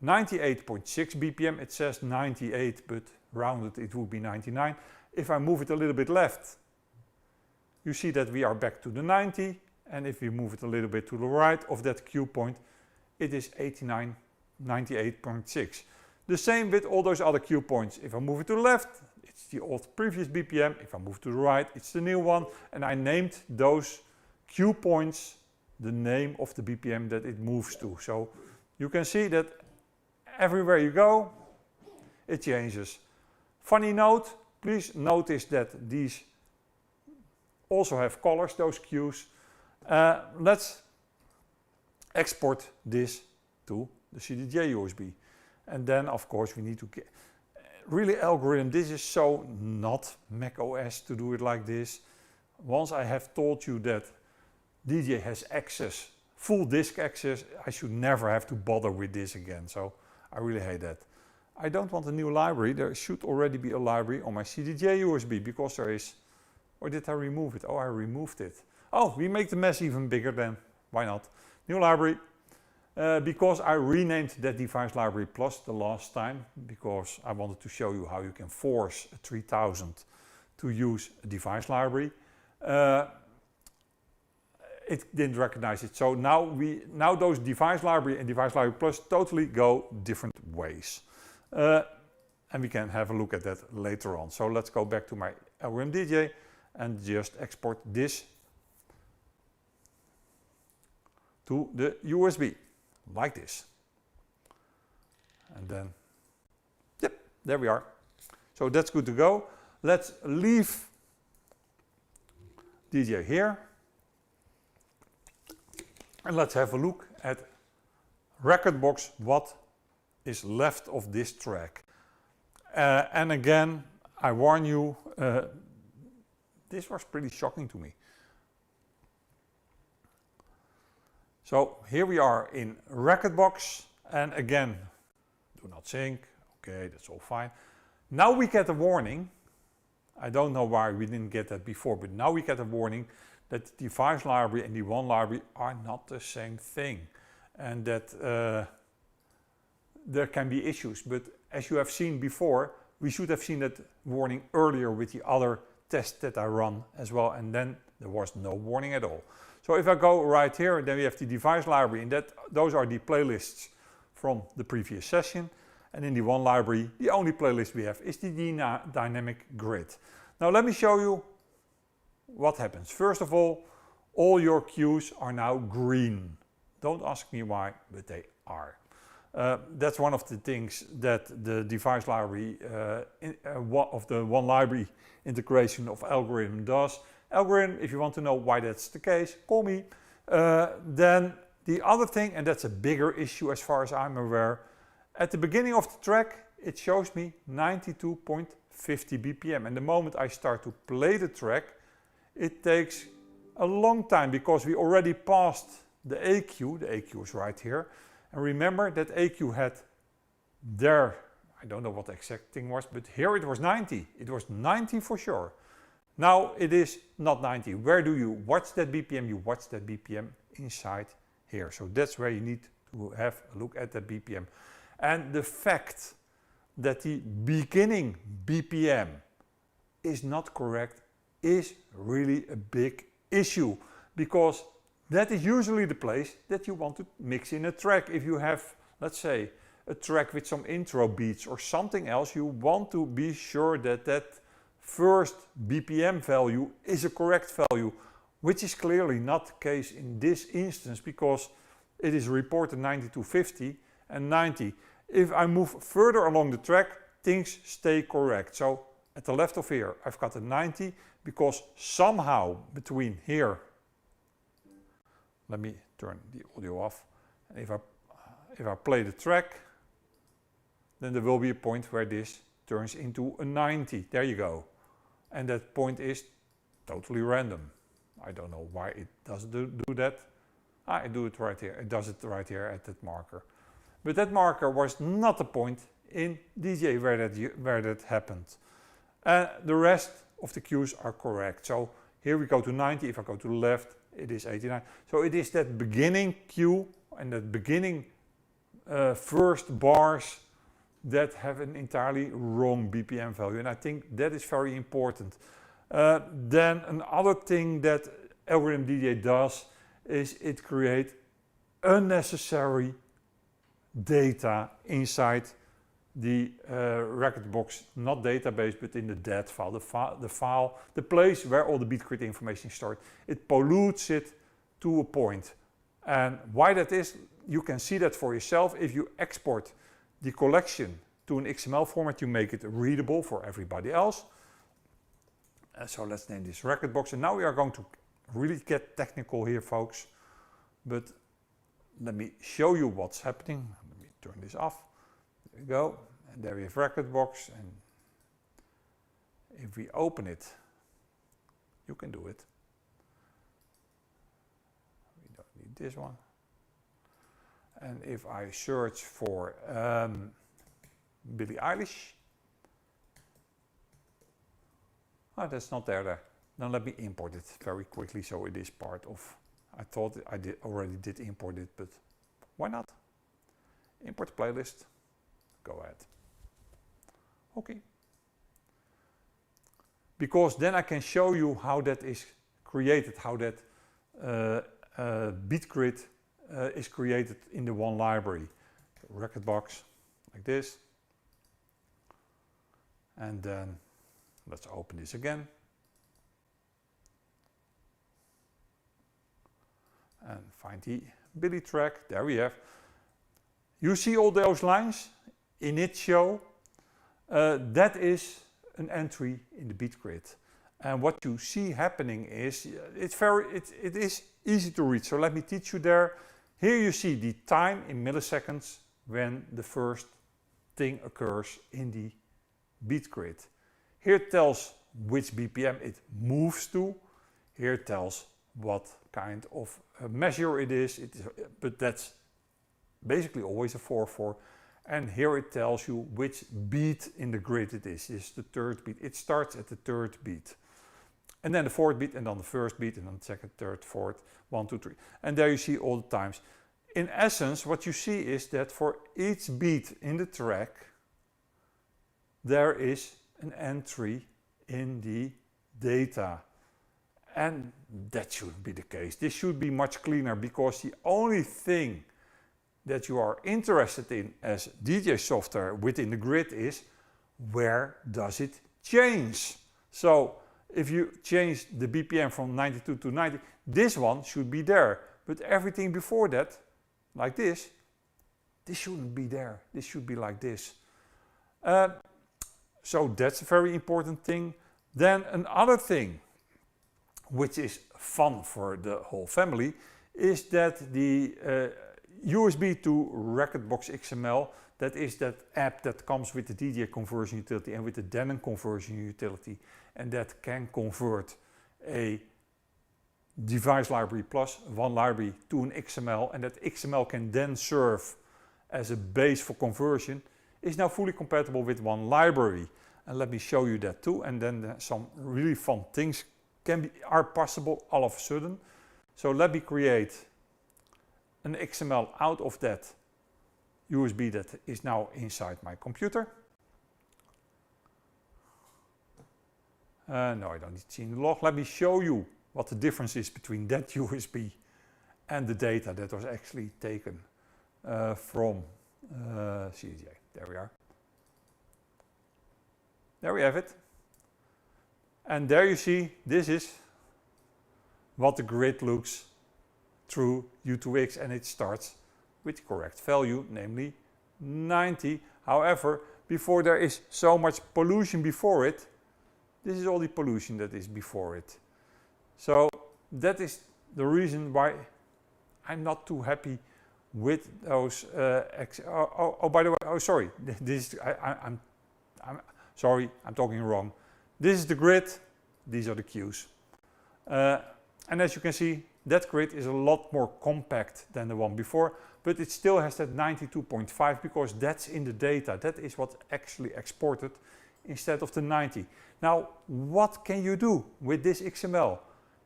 98.6 BPM. It says 98, but rounded it would be 99. If I move it a little bit left, you see that we are back to the 90. And if we move it a little bit to the right of that cue point, it is 89, 98.6. The same with all those other cue points. If I move it to the left, it's the old previous BPM. If I move to the right, it's the new one. And I named those cue points the name of the BPM that it moves to. So you can see that everywhere you go, it changes. Funny note, please notice that these also have colors, those cues. Let's export this to the CDJ USB. And then, of course, we need to get really algorithm. This is so not Mac OS to do it like this. Once I have told you that DJ has access, full disk access, I should never have to bother with this again. So I really hate that. I don't want a new library. There should already be a library on my CDJ USB because there is. Or did I remove it? Oh, I removed it. Oh, we make the mess even bigger then. Why not? New library. Because I renamed that device library plus the last time because I wanted to show you how you can force a 3000 to use a device library. It didn't recognize it. So now those device library and device library plus totally go different ways. And we can have a look at that later on. So let's go back to my algorithm DJ and just export this to the USB like this. And then, yep, there we are. So that's good to go. Let's leave DJ here. And let's have a look at Rekordbox, what is left of this track. And again, I warn you, this was pretty shocking to me. So here we are in Rekordbox, and again, do not sync. Okay, that's all fine. Now we get a warning. I don't know why we didn't get that before, but now we get a warning that the device library and the OneLibrary are not the same thing, and that there can be issues. But as you have seen before, we should have seen that warning earlier with the other test that I run as well, and then there was no warning at all. So if I go right here, then we have the device library, and those are the playlists from the previous session. And in the OneLibrary, the only playlist we have is the dynamic grid. Now let me show you what happens. First of all your cues are now green. Don't ask me why, but they are. That's one of the things that the device library of the OneLibrary integration of algorithm does. Algorithm, if you want to know why that's the case, call me. Then the other thing, and that's a bigger issue as far as I'm aware, at the beginning of the track, it shows me 92.50 BPM. And the moment I start to play the track, it takes a long time because we already passed the EQ. The EQ is right here. And remember that EQ had there, I don't know what the exact thing was, but here it was 90. It was 90 for sure. Now it is not 90. Where do you watch that BPM? You watch that BPM inside here. So that's where you need to have a look at that BPM. And the fact that the beginning BPM is not correct is really a big issue, because that is usually the place that you want to mix in a track. If you have, let's say, a track with some intro beats or something else, you want to be sure that that first BPM value is a correct value, which is clearly not the case in this instance because it is reported 92.50 and 90. If I move further along the track, things stay correct. So at the left of here, I've got a 90 because somehow between here, let me turn the audio off, and if I play the track, then there will be a point where this turns into a 90. There you go. And that point is totally random. I don't know why it doesn't do that. I do it right here. It does it right here at that marker. But that marker was not the point in DJ where that happened. The rest of the cues are correct. So here we go to 90. If I go to the left, it is 89. So it is that beginning cue and that beginning first bars that have an entirely wrong BPM value. And I think that is very important. Then another thing that algorithm DJ does is it creates unnecessary data inside the Rekordbox, not database, but in the DAT file, the file, the place where all the beat grid information is stored. It pollutes it to a point. And why that is, you can see that for yourself. If you export the collection to an XML format, you make it readable for everybody else. So let's name this Rekordbox. And now we are going to really get technical here, folks. But let me show you what's happening. Let me turn this off. There we go. And there we have Rekordbox. And if we open it, you can do it. We don't need this one. And if I search for Billie Eilish, oh, that's not there. Now let me import it very quickly so it is part of, I thought I already did import it, but why not? Import playlist, go ahead. Okay. Because then I can show you how that is created, how that beat grid is created in the OneLibrary. Rekordbox, like this. And then let's open this again. And find the Billie track. There we have. You see all those lines? Init show. That is an entry in the beat grid. And what you see happening is, it is easy to read. So let me teach you there. Here you see the time in milliseconds when the first thing occurs in the beat grid. Here it tells which BPM it moves to. Here it tells what kind of measure it is, but that's basically always a 4/4. And here it tells you which beat in the grid it is. It's the third beat. It starts at the third beat. And then the fourth beat, and then the first beat, and then the second, third, fourth, 1, 2, 3. And there you see all the times. In essence, what you see is that for each beat in the track, there is an entry in the data. And that shouldn't be the case. This should be much cleaner, because the only thing that you are interested in as DJ software within the grid is, where does it change? So if you change the BPM from 92 to 90, this one should be there. But everything before that, like this shouldn't be there. This should be like this. So that's a very important thing. Then another thing, which is fun for the whole family, is that the USB to Rekordbox XML, that is that app that comes with the DJ conversion utility and with the Denon conversion utility, and that can convert a device library plus OneLibrary to an XML, and that XML can then serve as a base for conversion, is now fully compatible with OneLibrary. And let me show you that too, and then some really fun things are possible all of a sudden. So let me create an XML out of that USB that is now inside my computer. No, I don't need to see in the log. Let me show you what the difference is between that USB and the data that was actually taken from CDJ. There we are. There we have it. And there you see, this is what the grid looks through U2X, and it starts with the correct value, namely 90. However, before there is so much pollution before it, this is all the pollution that is before it. So that is the reason why I'm not too happy with those. By the way, oh sorry, this I'm sorry, I'm talking wrong. This is the grid. These are the cues. And as you can see, That grid is a lot more compact than the one before, but it still has that 92.5 because that's in the data. That is what's actually exported instead of the 90. Now, what can you do with this XML?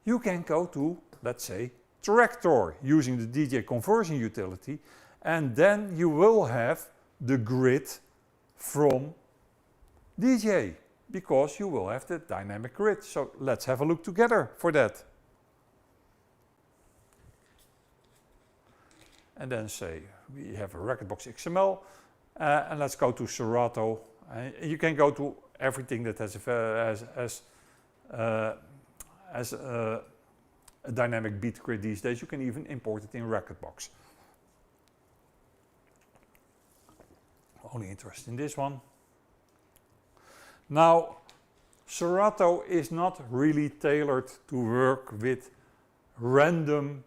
You can go to, let's say, Traktor using the DJ conversion utility, and then you will have the grid from DJ because you will have the dynamic grid. So let's have a look together for that. And then say we have a Rekordbox XML, and let's go to Serato. You can go to everything that has a dynamic beat grid these days. You can even import it in Rekordbox. Only interested in this one. Now, Serato is not really tailored to work with random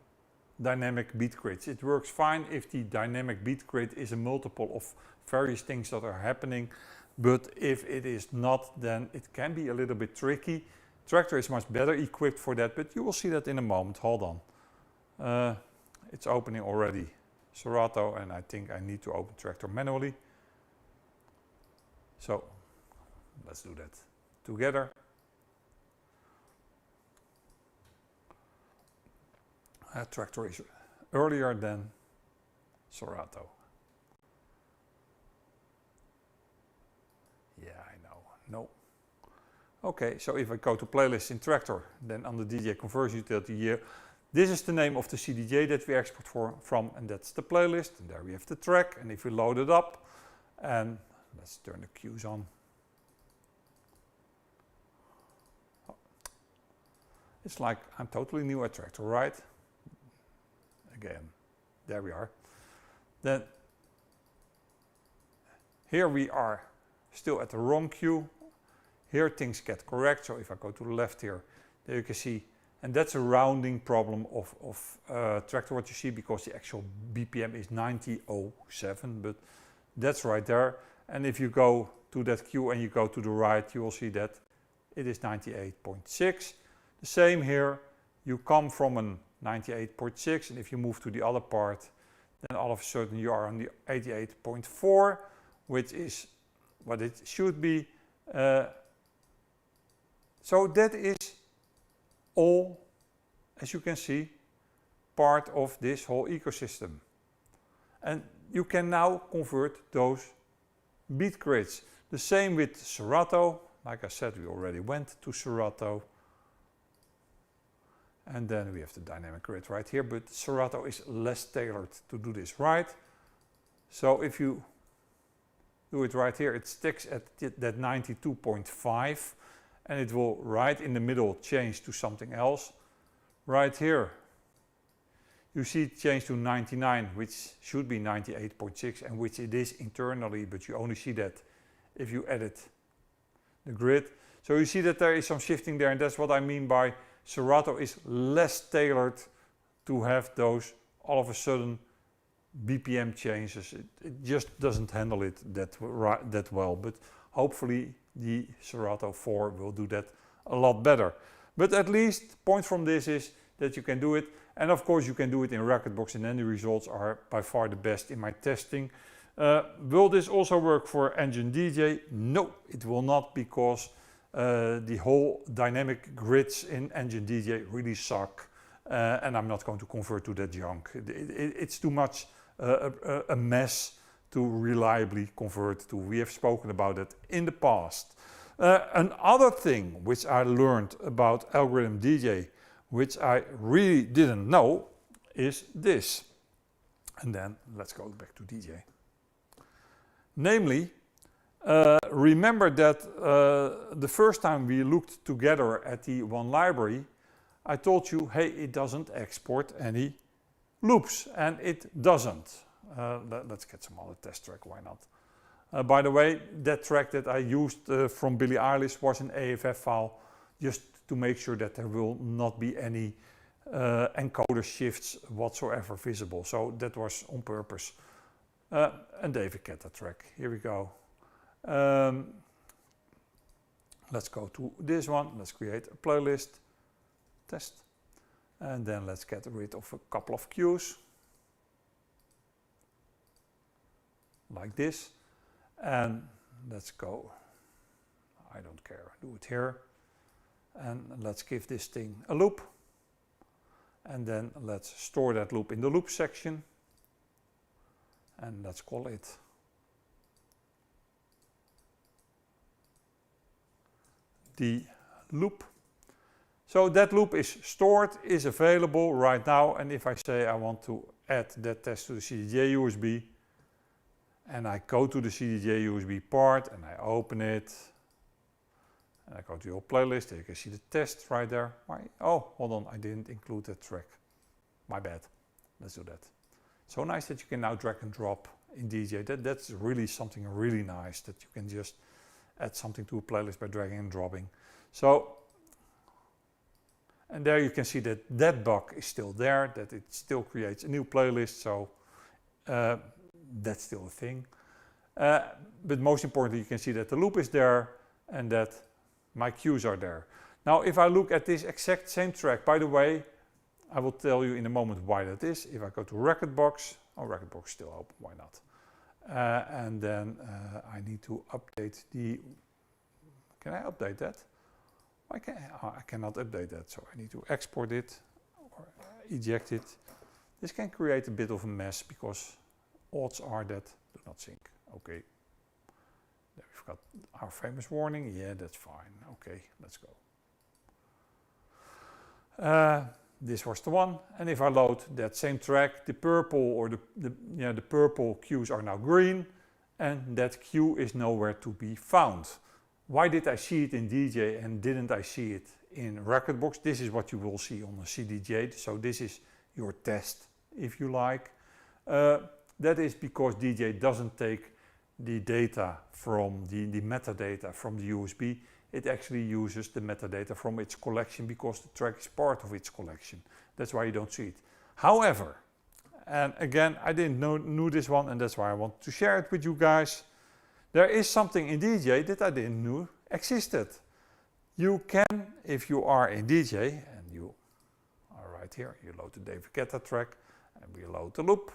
dynamic beat grids. It works fine if the dynamic beat grid is a multiple of various things that are happening, but if it is not, then it can be a little bit tricky. Traktor is much better equipped for that, but you will see that in a moment. Hold on. It's opening already, Serato, and I think I need to open Traktor manually. So let's do that together. Traktor is earlier than Serato. Yeah, I know. No. Okay, so if I go to playlists in Traktor, then on the DJ conversion utility here, this is the name of the CDJ that we export from, and that's the playlist. And there we have the track. And if we load it up, and let's turn the cues on. It's like I'm totally new at Traktor, right? Again, there we are. Then here we are still at the wrong cue. Here things get correct. So if I go to the left here, there you can see, and that's a rounding problem of Traktor, what you see, because the actual BPM is 90.07, but that's right there. And if you go to that cue and you go to the right, you will see that it is 98.6. The same here, you come from a 98.6, and if you move to the other part, then all of a sudden you are on the 88.4, which is what it should be. So that is all, as you can see, part of this whole ecosystem. And you can now convert those beat grids. The same with Serato. Like I said, we already went to Serato. And then we have the dynamic grid right here, but Serato is less tailored to do this right. So if you do it right here, it sticks at that 92.5, and it will right in the middle change to something else. Right here, you see it change to 99, which should be 98.6, and which it is internally, but you only see that if you edit the grid. So you see that there is some shifting there, and that's what I mean by Serato is less tailored to have those all of a sudden BPM changes. It just doesn't handle it that well, but hopefully the Serato 4 will do that a lot better. But at least point from this is that you can do it, and of course you can do it in Rekordbox, and then the results are by far the best in my testing. Will this also work for Engine DJ? No, it will not, because the whole dynamic grids in Engine DJ really suck, and I'm not going to convert to that junk. It's too much a mess to reliably convert to. We have spoken about it in the past. Another thing which I learned about Algorithm DJ, which I really didn't know, is this. And then let's go back to DJ. Namely, remember that the first time we looked together at the OneLibrary, I told you, hey, it doesn't export any loops, and it doesn't. Let's get some other test track, why not? By the way, that track that I used from Billie Eilish was an AFF file, just to make sure that there will not be any encoder shifts whatsoever visible. So that was on purpose. And David Guetta track, here we go. Let's go to this one. Let's create a playlist test. And then let's get rid of a couple of cues. Like this. And let's go. I don't care. Do it here. And let's give this thing a loop. And then let's store that loop in the loop section. And let's call it the loop. So that loop is stored, is available right now. And if I say I want to add that test to the CDJ USB, and I go to the CDJ USB part and I open it, and I go to your playlist, there you can see the test right there. Oh, hold on, I didn't include that track. My bad. Let's do that. So nice that you can now drag and drop in DJ. That's really something really nice, that you can just add something to a playlist by dragging and dropping. So, and there you can see that that bug is still there, that it still creates a new playlist. So that's still a thing. But most importantly, you can see that the loop is there and that my cues are there. Now, if I look at this exact same track, by the way, I will tell you in a moment why that is. If I go to Rekordbox, oh, Rekordbox is still open, why not? And then I need to update the, can I update that? I cannot update that, so I need to export it or eject it. This can create a bit of a mess because odds are that do not sync. Okay. There we've got our famous warning. Yeah, that's fine. Okay, let's go. This was the one, and if I load that same track, the purple or the purple cues are now green, and that cue is nowhere to be found. Why did I see it in DJ and didn't I see it in Rekordbox? This is what you will see on the CDJ, so this is your test, if you like. That is because DJ doesn't take the data from the metadata from the USB. It actually uses the metadata from its collection because the track is part of its collection. That's why you don't see it. However, and again, I didn't know this one, and that's why I want to share it with you guys. There is something in DJ that I didn't know existed. You can, if you are in DJ, and you are right here, you load the 𝗵𝗶𝗀 track, and we load the loop.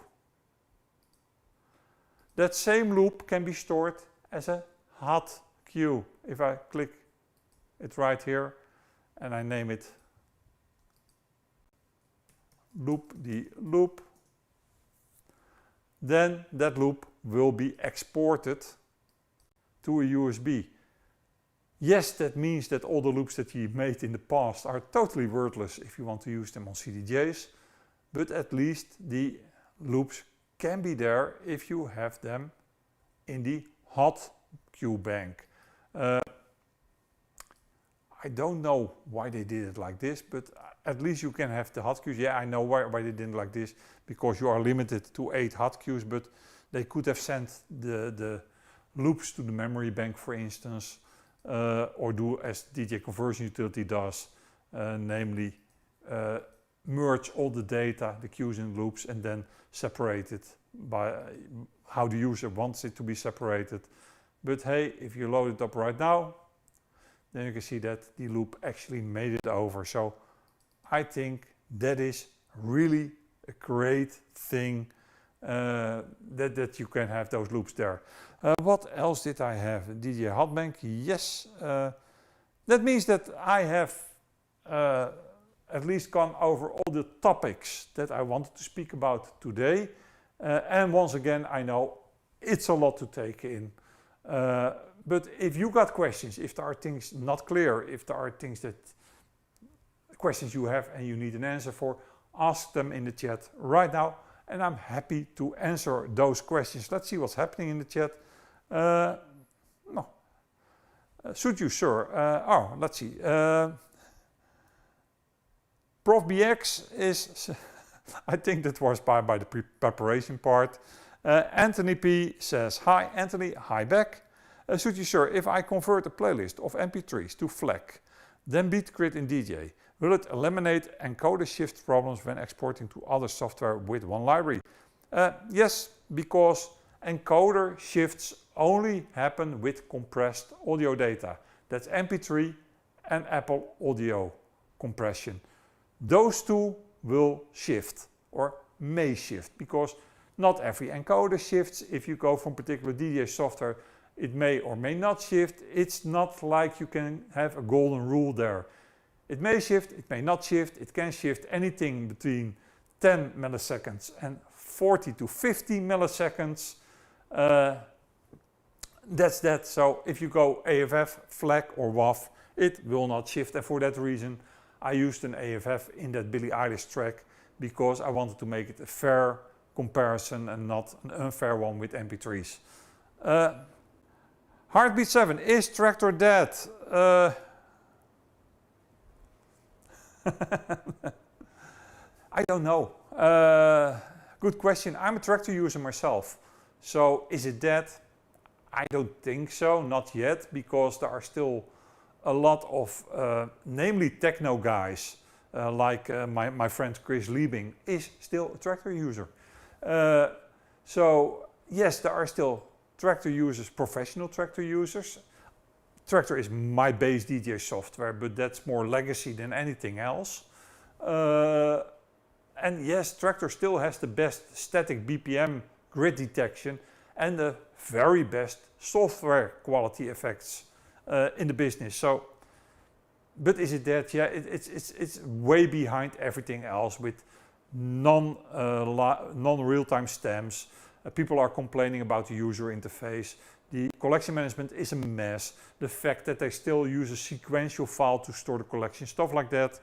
That same loop can be stored as a hot cue. If I click it right here and I name it loop, the loop, then that loop will be exported to a USB. Yes, that means that all the loops that you made in the past are totally worthless if you want to use them on CDJs, but at least the loops can be there if you have them in the hot cue bank. I don't know why they did it like this, but at least you can have the hot cues. Yeah, I know why they didn't like this, because you are limited to 8 hot cues, but they could have sent the loops to the memory bank, for instance, or do as DJ conversion utility does, namely merge all the data, the cues and loops, and then separate it by how the user wants it to be separated. But hey, if you load it up right now, then you can see that the loop actually made it over. So I think that is really a great thing, that you can have those loops there. What else did I have? DJ Hotbank, yes. That means that I have at least gone over all the topics that I wanted to speak about today. And once again, I know it's a lot to take in. But if you got questions, if there are things not clear, if there are questions you have and you need an answer for, ask them in the chat right now, and I'm happy to answer those questions. Let's see what's happening in the chat. Suit you, sir. Oh, let's see. Prof BX is, I think that was by the preparation part. Anthony P says, hi Anthony, hi back. Suit you, sir, if I convert a playlist of MP3s to FLAC, then beat grid in DJ, will it eliminate encoder shift problems when exporting to other software with OneLibrary? Yes, because encoder shifts only happen with compressed audio data. That's MP3 and Apple audio compression. Those two will shift or may shift, because not every encoder shifts. If you go from particular DJ software, it may or may not shift. It's not like you can have a golden rule there. It may shift, it may not shift. It can shift anything between 10 milliseconds and 40 to 50 milliseconds. That's that. So if you go AFF, FLAC or WAV, it will not shift. And for that reason, I used an AFF in that Billie Eilish track, because I wanted to make it a fair comparison and not an unfair one with MP3s. Heartbeat 7, is Traktor dead? I don't know. Good question. I'm a Traktor user myself. So is it dead? I don't think so, not yet, because there are still a lot of, namely techno guys, like my friend Chris Liebing is still a Traktor user. So yes, there are still Traktor users, professional Traktor users. Traktor is my base DJ software, but that's more legacy than anything else. And yes, Traktor still has the best static BPM grid detection and the very best software quality effects in the business. So, but is it dead? Yeah, it's way behind everything else with non-real-time stems. People are complaining about the user interface. The collection management is a mess. The fact that they still use a sequential file to store the collection, stuff like that,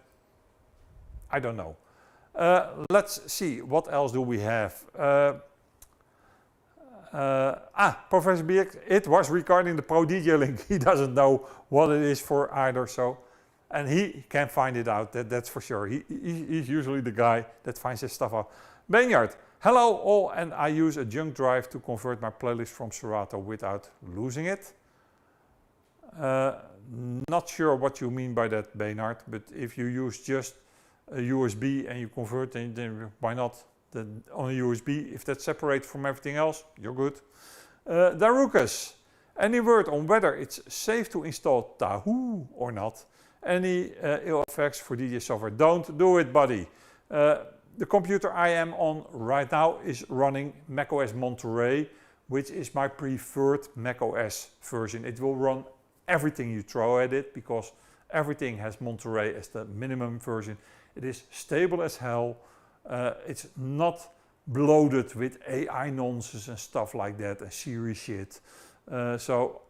I don't know. Let's see, what else do we have? Professor Bierk, it was regarding the Pro DJ link. He doesn't know what it is for either, so, and he can find it out, that's for sure. He's usually the guy that finds his stuff out. Banyard, hello all, and I use a junk drive to convert my playlist from Serato without losing it. Not sure what you mean by that, Banyard, but if you use just a USB and you convert, then why not? On a USB, if that's separate from everything else, you're good. Darukas, any word on whether it's safe to install 𝐻𝐢𝐬 or not? Any ill effects for DJ software? Don't do it, buddy. The computer I am on right now is running macOS Monterey, which is my preferred macOS version. It will run everything you throw at it, because everything has Monterey as the minimum version. It is stable as hell. It's not bloated with AI nonsense and stuff like that and Siri shit. So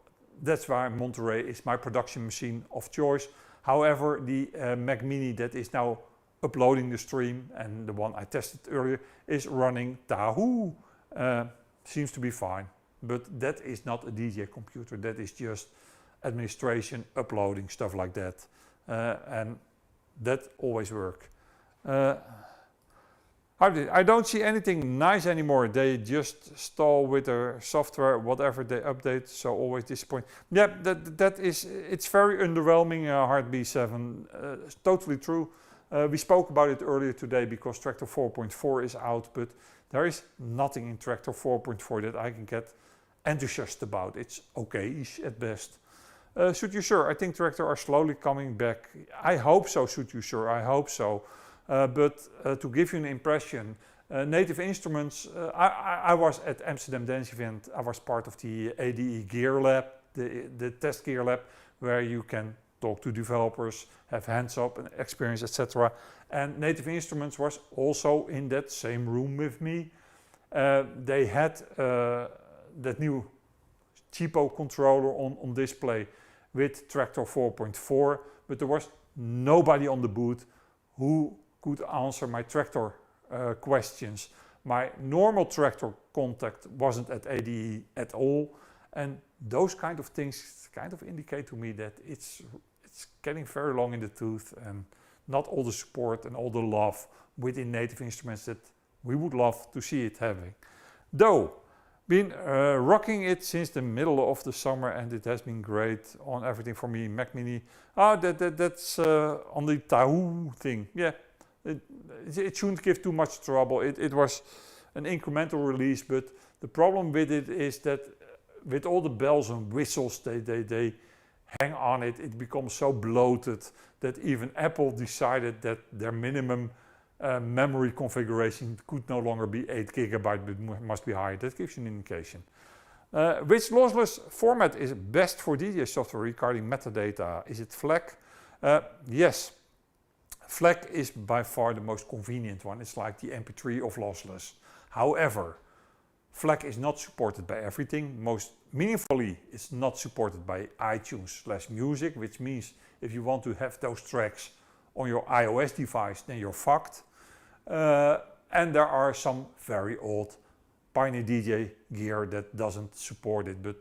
that's why Monterey is my production machine of choice. However, the Mac Mini that is now uploading the stream, and the one I tested earlier, is running 𝐻𝐻𝐸. Seems to be fine, but that is not a DJ computer. That is just administration, uploading, stuff like that. And that always works. I don't see anything nice anymore. They just stall with their software, whatever they update, so always disappointing. Yeah, that is, it's very underwhelming, Heartbeat 7. Totally true. We spoke about it earlier today because Traktor 4.4 is out, but there is nothing in Traktor 4.4 that I can get enthusiastic about. It's okay-ish at best. Should you sure? I think Traktor are slowly coming back. I hope so, should you sure? I hope so. But to give you an impression, Native Instruments, I was at Amsterdam Dance Event. I was part of the ADE Gear Lab, the test gear lab, where you can talk to developers, have hands-up and experience, etc. And Native Instruments was also in that same room with me. They had that new cheapo controller on display with Traktor 4.4, but there was nobody on the booth who could answer my Traktor questions. My normal Traktor contact wasn't at ADE at all, and those kind of things kind of indicate to me that it's getting very long in the tooth, and not all the support and all the love within Native Instruments that we would love to see it having. Though, been rocking it since the middle of the summer, and it has been great on everything for me. Mac Mini, that's on the 𝐻𝐻𝐸 thing. Yeah, it shouldn't give too much trouble. It was an incremental release, but the problem with it is that with all the bells and whistles they hang on it, it becomes so bloated that even Apple decided that their minimum memory configuration could no longer be 8 GB, but must be higher. That gives you an indication. Which lossless format is best for DJ software regarding metadata? Is it FLAC? Yes. FLAC is by far the most convenient one. It's like the MP3 of lossless. However, FLAC is not supported by everything. Most meaningfully, it's not supported by iTunes/music, which means if you want to have those tracks on your iOS device, then you're fucked. And there are some very old Pioneer DJ gear that doesn't support it, but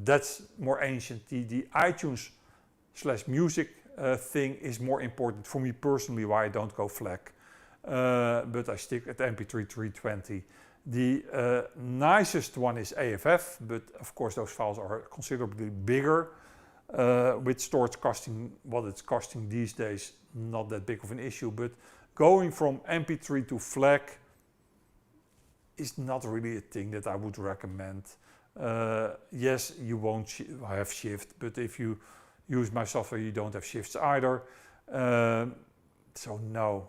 that's more ancient. The iTunes/music thing is more important for me personally, why I don't go FLAC, but I stick at MP3 320. The nicest one is AFF, but of course those files are considerably bigger. With storage costing what it's costing these days, not that big of an issue, but going from MP3 to FLAC is not really a thing that I would recommend. Yes, you won't have shift, but if you use my software you don't have shifts either. So no,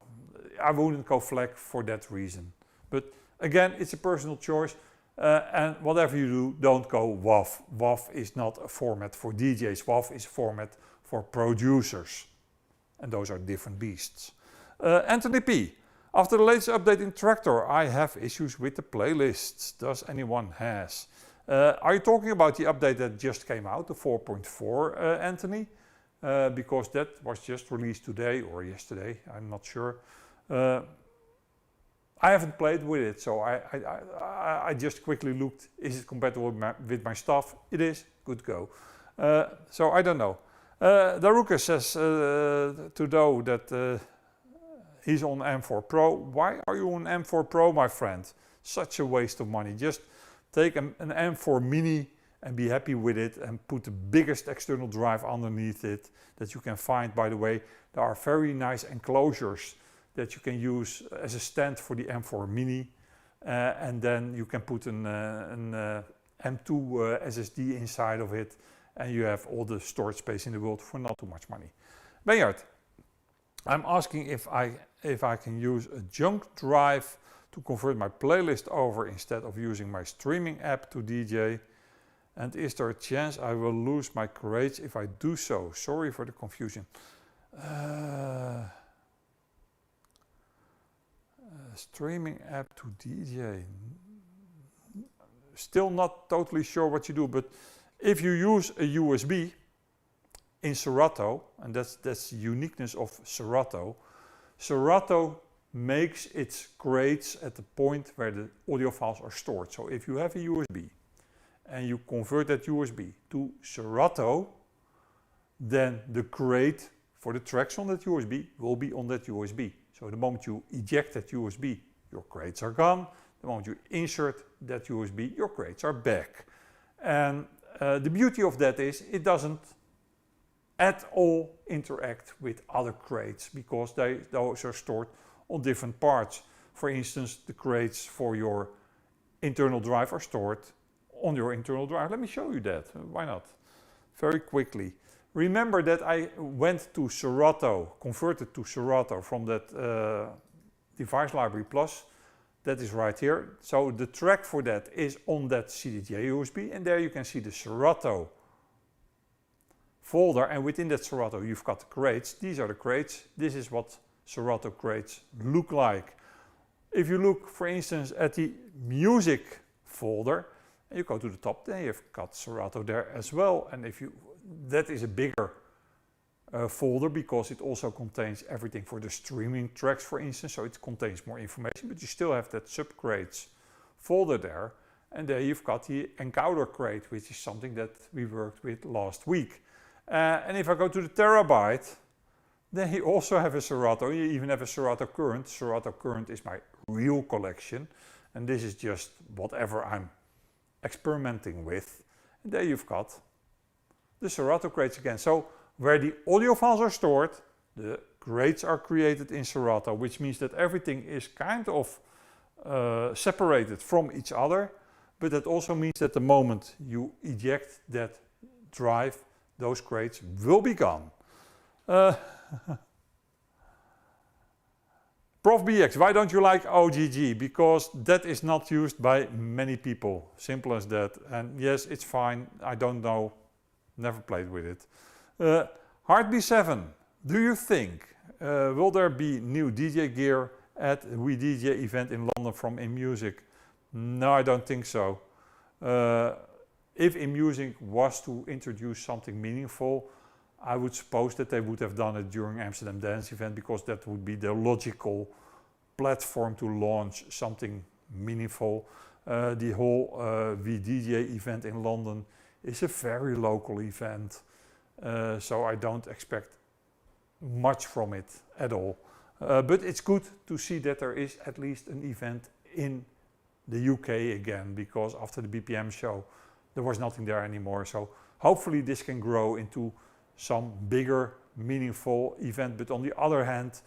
I wouldn't go FLAC for that reason. But again, it's a personal choice. And whatever you do, don't go WAV. WAV is not a format for DJs. WAV is a format for producers. And those are different beasts. Anthony P. After the latest update in Traktor, I have issues with the playlists. Does anyone has? Are you talking about the update that just came out, the 4.4, Anthony? Because that was just released today or yesterday, I'm not sure. I haven't played with it, so I just quickly looked, is it compatible with my stuff? It is, good go. So I don't know. Daruka says to Doe that he's on M4 Pro. Why are you on M4 Pro, my friend? Such a waste of money. Just take an M4 Mini and be happy with it and put the biggest external drive underneath it that you can find. By the way, there are very nice enclosures that you can use as a stand for the M4 Mini, and then you can put an M2 SSD inside of it, and you have all the storage space in the world for not too much money. Bayard, I'm asking if I can use a junk drive to convert my playlist over instead of using my streaming app to DJ, and is there a chance I will lose my crates if I do so? Sorry for the confusion. Streaming app to DJ. Still not totally sure what you do, but if you use a USB in Serato, and that's the uniqueness of Serato, Serato makes its crates at the point where the audio files are stored. So if you have a USB and you convert that USB to Serato, then the crate for the tracks on that USB will be on that USB. So the moment you eject that USB, your crates are gone. The moment you insert that USB, your crates are back. And the beauty of that is it doesn't at all interact with other crates because those are stored on different parts. For instance, the crates for your internal drive are stored on your internal drive. Let me show you that. Why not? Very quickly. Remember that I went to Serato, converted to Serato from that device library plus. That is right here. So the track for that is on that CDJ USB, and there you can see the Serato folder, and within that Serato you've got the crates. These are the crates. This is what Serato crates look like. If you look, for instance, at the music folder, and you go to the top, then you've got Serato there as well. And if you that is a bigger folder because it also contains everything for the streaming tracks, for instance, so it contains more information, but you still have that subcrates folder there. And there you've got the encoder crate, which is something that we worked with last week. And if I go to the terabyte, then you also have a Serato. You even have a Serato Current. Serato Current is my real collection, and this is just whatever I'm experimenting with. And there you've got the Serato crates again. So where the audio files are stored, the crates are created in Serato, which means that everything is kind of separated from each other, but that also means that the moment you eject that drive, those crates will be gone. Prof BX, why don't you like OGG? Because that is not used by many people. Simple as that. And yes, it's fine. I don't know. Never played with it. HeartB7, do you think will there be new DJ gear at �we_dj event in London from 𝐴𝐸music? No, I don't think so. If 𝐴𝐸music was to introduce something meaningful, I would suppose that they would have done it during Amsterdam Dance event, because that would be the logical platform to launch something meaningful. The whole �we_dj event in London is a very local event, so I don't expect much from it at all. But it's good to see that there is at least an event in the UK again, because after the BPM show there was nothing there anymore. So hopefully this can grow into some bigger, meaningful event. But on the other hand,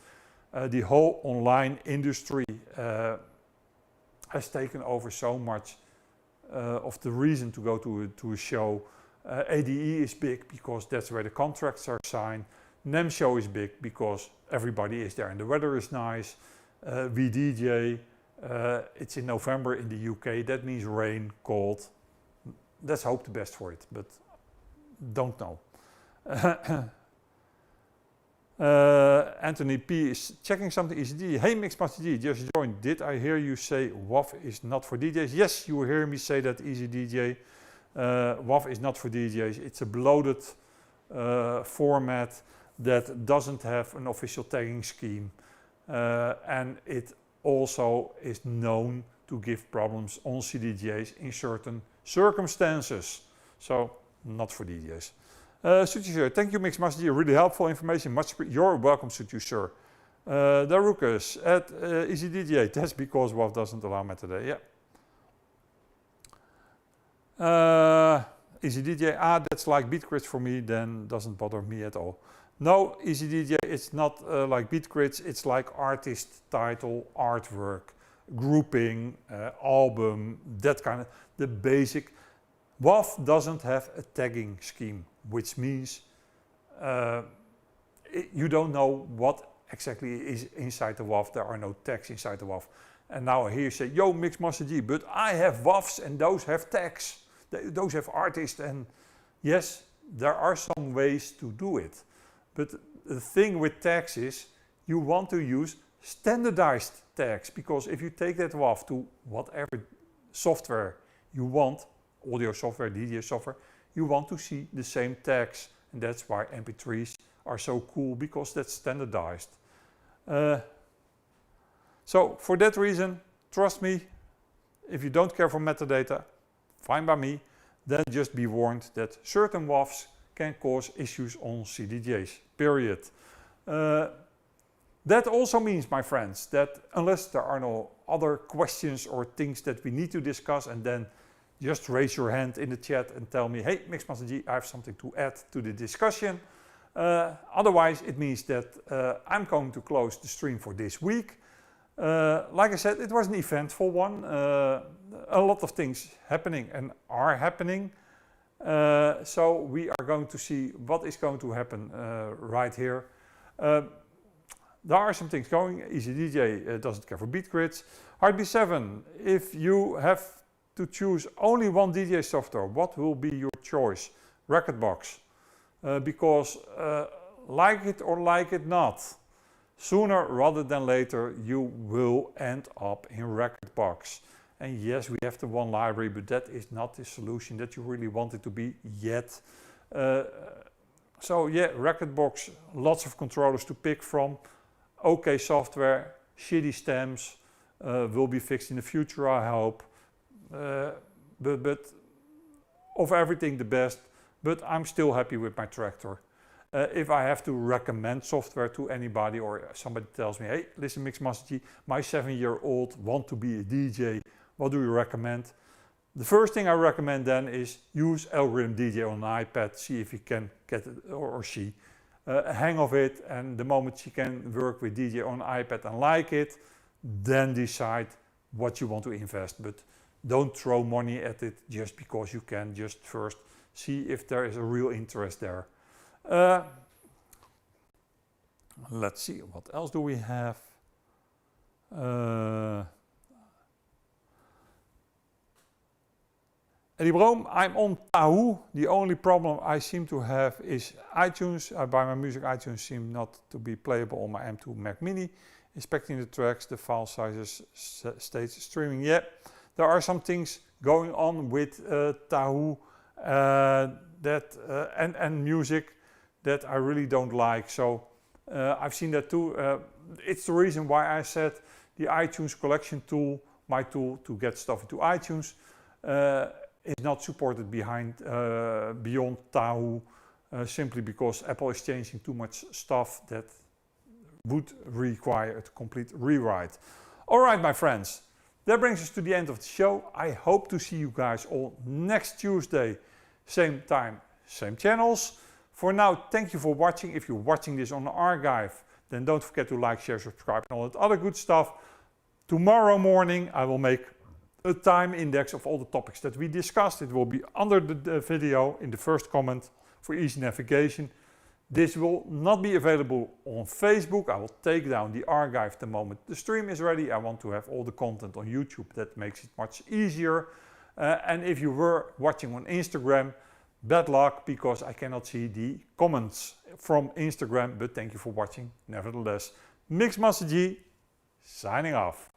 the whole online industry has taken over so much of the reason to go to a show. ADE is big because that's where the contracts are signed. NAMM show is big because everybody is there and the weather is nice. 𝗵𝗃, it's in November in the UK. That means rain, cold. Let's hope the best for it, but don't know. Anthony P is checking something. ECD. Hey Mixmaster, just joined. Did I hear you say WAV is not for DJs? Yes, you hear me say that, Easy DJ. WAV is not for DJs. It's a bloated format that doesn't have an official tagging scheme, and it also is known to give problems on CDJs in certain circumstances. So not for DJs. 𝗀𝐤𝐬 sir, thank you Mixmaster, really helpful information. You're welcome, 𝗀𝐤𝐬 sir. Darukas at Easy DJ, that's because WAV doesn't allow metadata. Yeah. Easy DJ, that's like beat grids for me, then doesn't bother me at all. No, Easy DJ, it's not like beat grids, it's like artist title, artwork, grouping, album, that kind of, the basic. WAV doesn't have a tagging scheme, which means you don't know what exactly is inside the WAV. There are no tags inside the WAV. And now here you say, yo Mixmaster G, but I have WAVs and those have tags. Those have artists, and yes, there are some ways to do it. But the thing with tags is you want to use standardized tags, because if you take that WAV to whatever software you want, audio software, DJ software, you want to see the same tags, and that's why MP3s are so cool, because that's standardized. So for that reason, trust me, if you don't care for metadata, fine by me, then just be warned that certain WAVs can cause issues on CDJs, period. That also means, my friends, that unless there are no other questions or things that we need to discuss, and then just raise your hand in the chat and tell me, hey Mixmaster G, I have something to add to the discussion. Otherwise, it means that I'm going to close the stream for this week. Like I said, it was an eventful one. A lot of things happening and are happening. So we are going to see what is going to happen right here. There are some things going. Easy DJ doesn't care for beat grids. HeartB7, if you have to choose only one DJ software, what will be your choice? Rekordbox. Because like it or like it not, sooner rather than later you will end up in Rekordbox. And yes, we have the OneLibrary, but that is not the solution that you really want it to be yet. So yeah, Rekordbox, lots of controllers to pick from. OK software, shitty stems, will be fixed in the future, I hope. But of everything the best, but I'm still happy with my Traktor. If I have to recommend software to anybody, or somebody tells me, hey, listen Mixmaster G, my 7-year-old want to be a DJ, what do you recommend? The first thing I recommend then is use algorithm DJ on an iPad, see if you can get it, or she, a hang of it, and the moment she can work with DJ on an iPad and like it, then decide what you want to invest. But don't throw money at it just because you can. Just first see if there is a real interest there. Let's see, what else do we have? 𝐷𝗵𝗏, I'm on 𝐝𝐢. The only problem I seem to have is iTunes. I buy my music, iTunes seem not to be playable on my M2 Mac Mini. Inspecting the tracks, the file sizes states streaming. Yeah, there are some things going on with 𝐝𝐢 and music that I really don't like. So I've seen that too. It's the reason why I said the iTunes collection tool, my tool to get stuff into iTunes, is not supported beyond 𝐝𝐢, simply because Apple is changing too much stuff that would require a complete rewrite. Alright my friends, that brings us to the end of the show. I hope to see you guys all next Tuesday, same time, same channels. For now, thank you for watching. If you're watching this on the archive, then don't forget to like, share, subscribe and all that other good stuff. Tomorrow morning I will make a time index of all the topics that we discussed. It will be under the video in the first comment for easy navigation. This will not be available on Facebook. I will take down the archive the moment the stream is ready. I want to have all the content on YouTube. That makes it much easier. And if you were watching on Instagram, bad luck, because I cannot see the comments from Instagram, but thank you for watching nevertheless. 𝐼𝐸 signing off.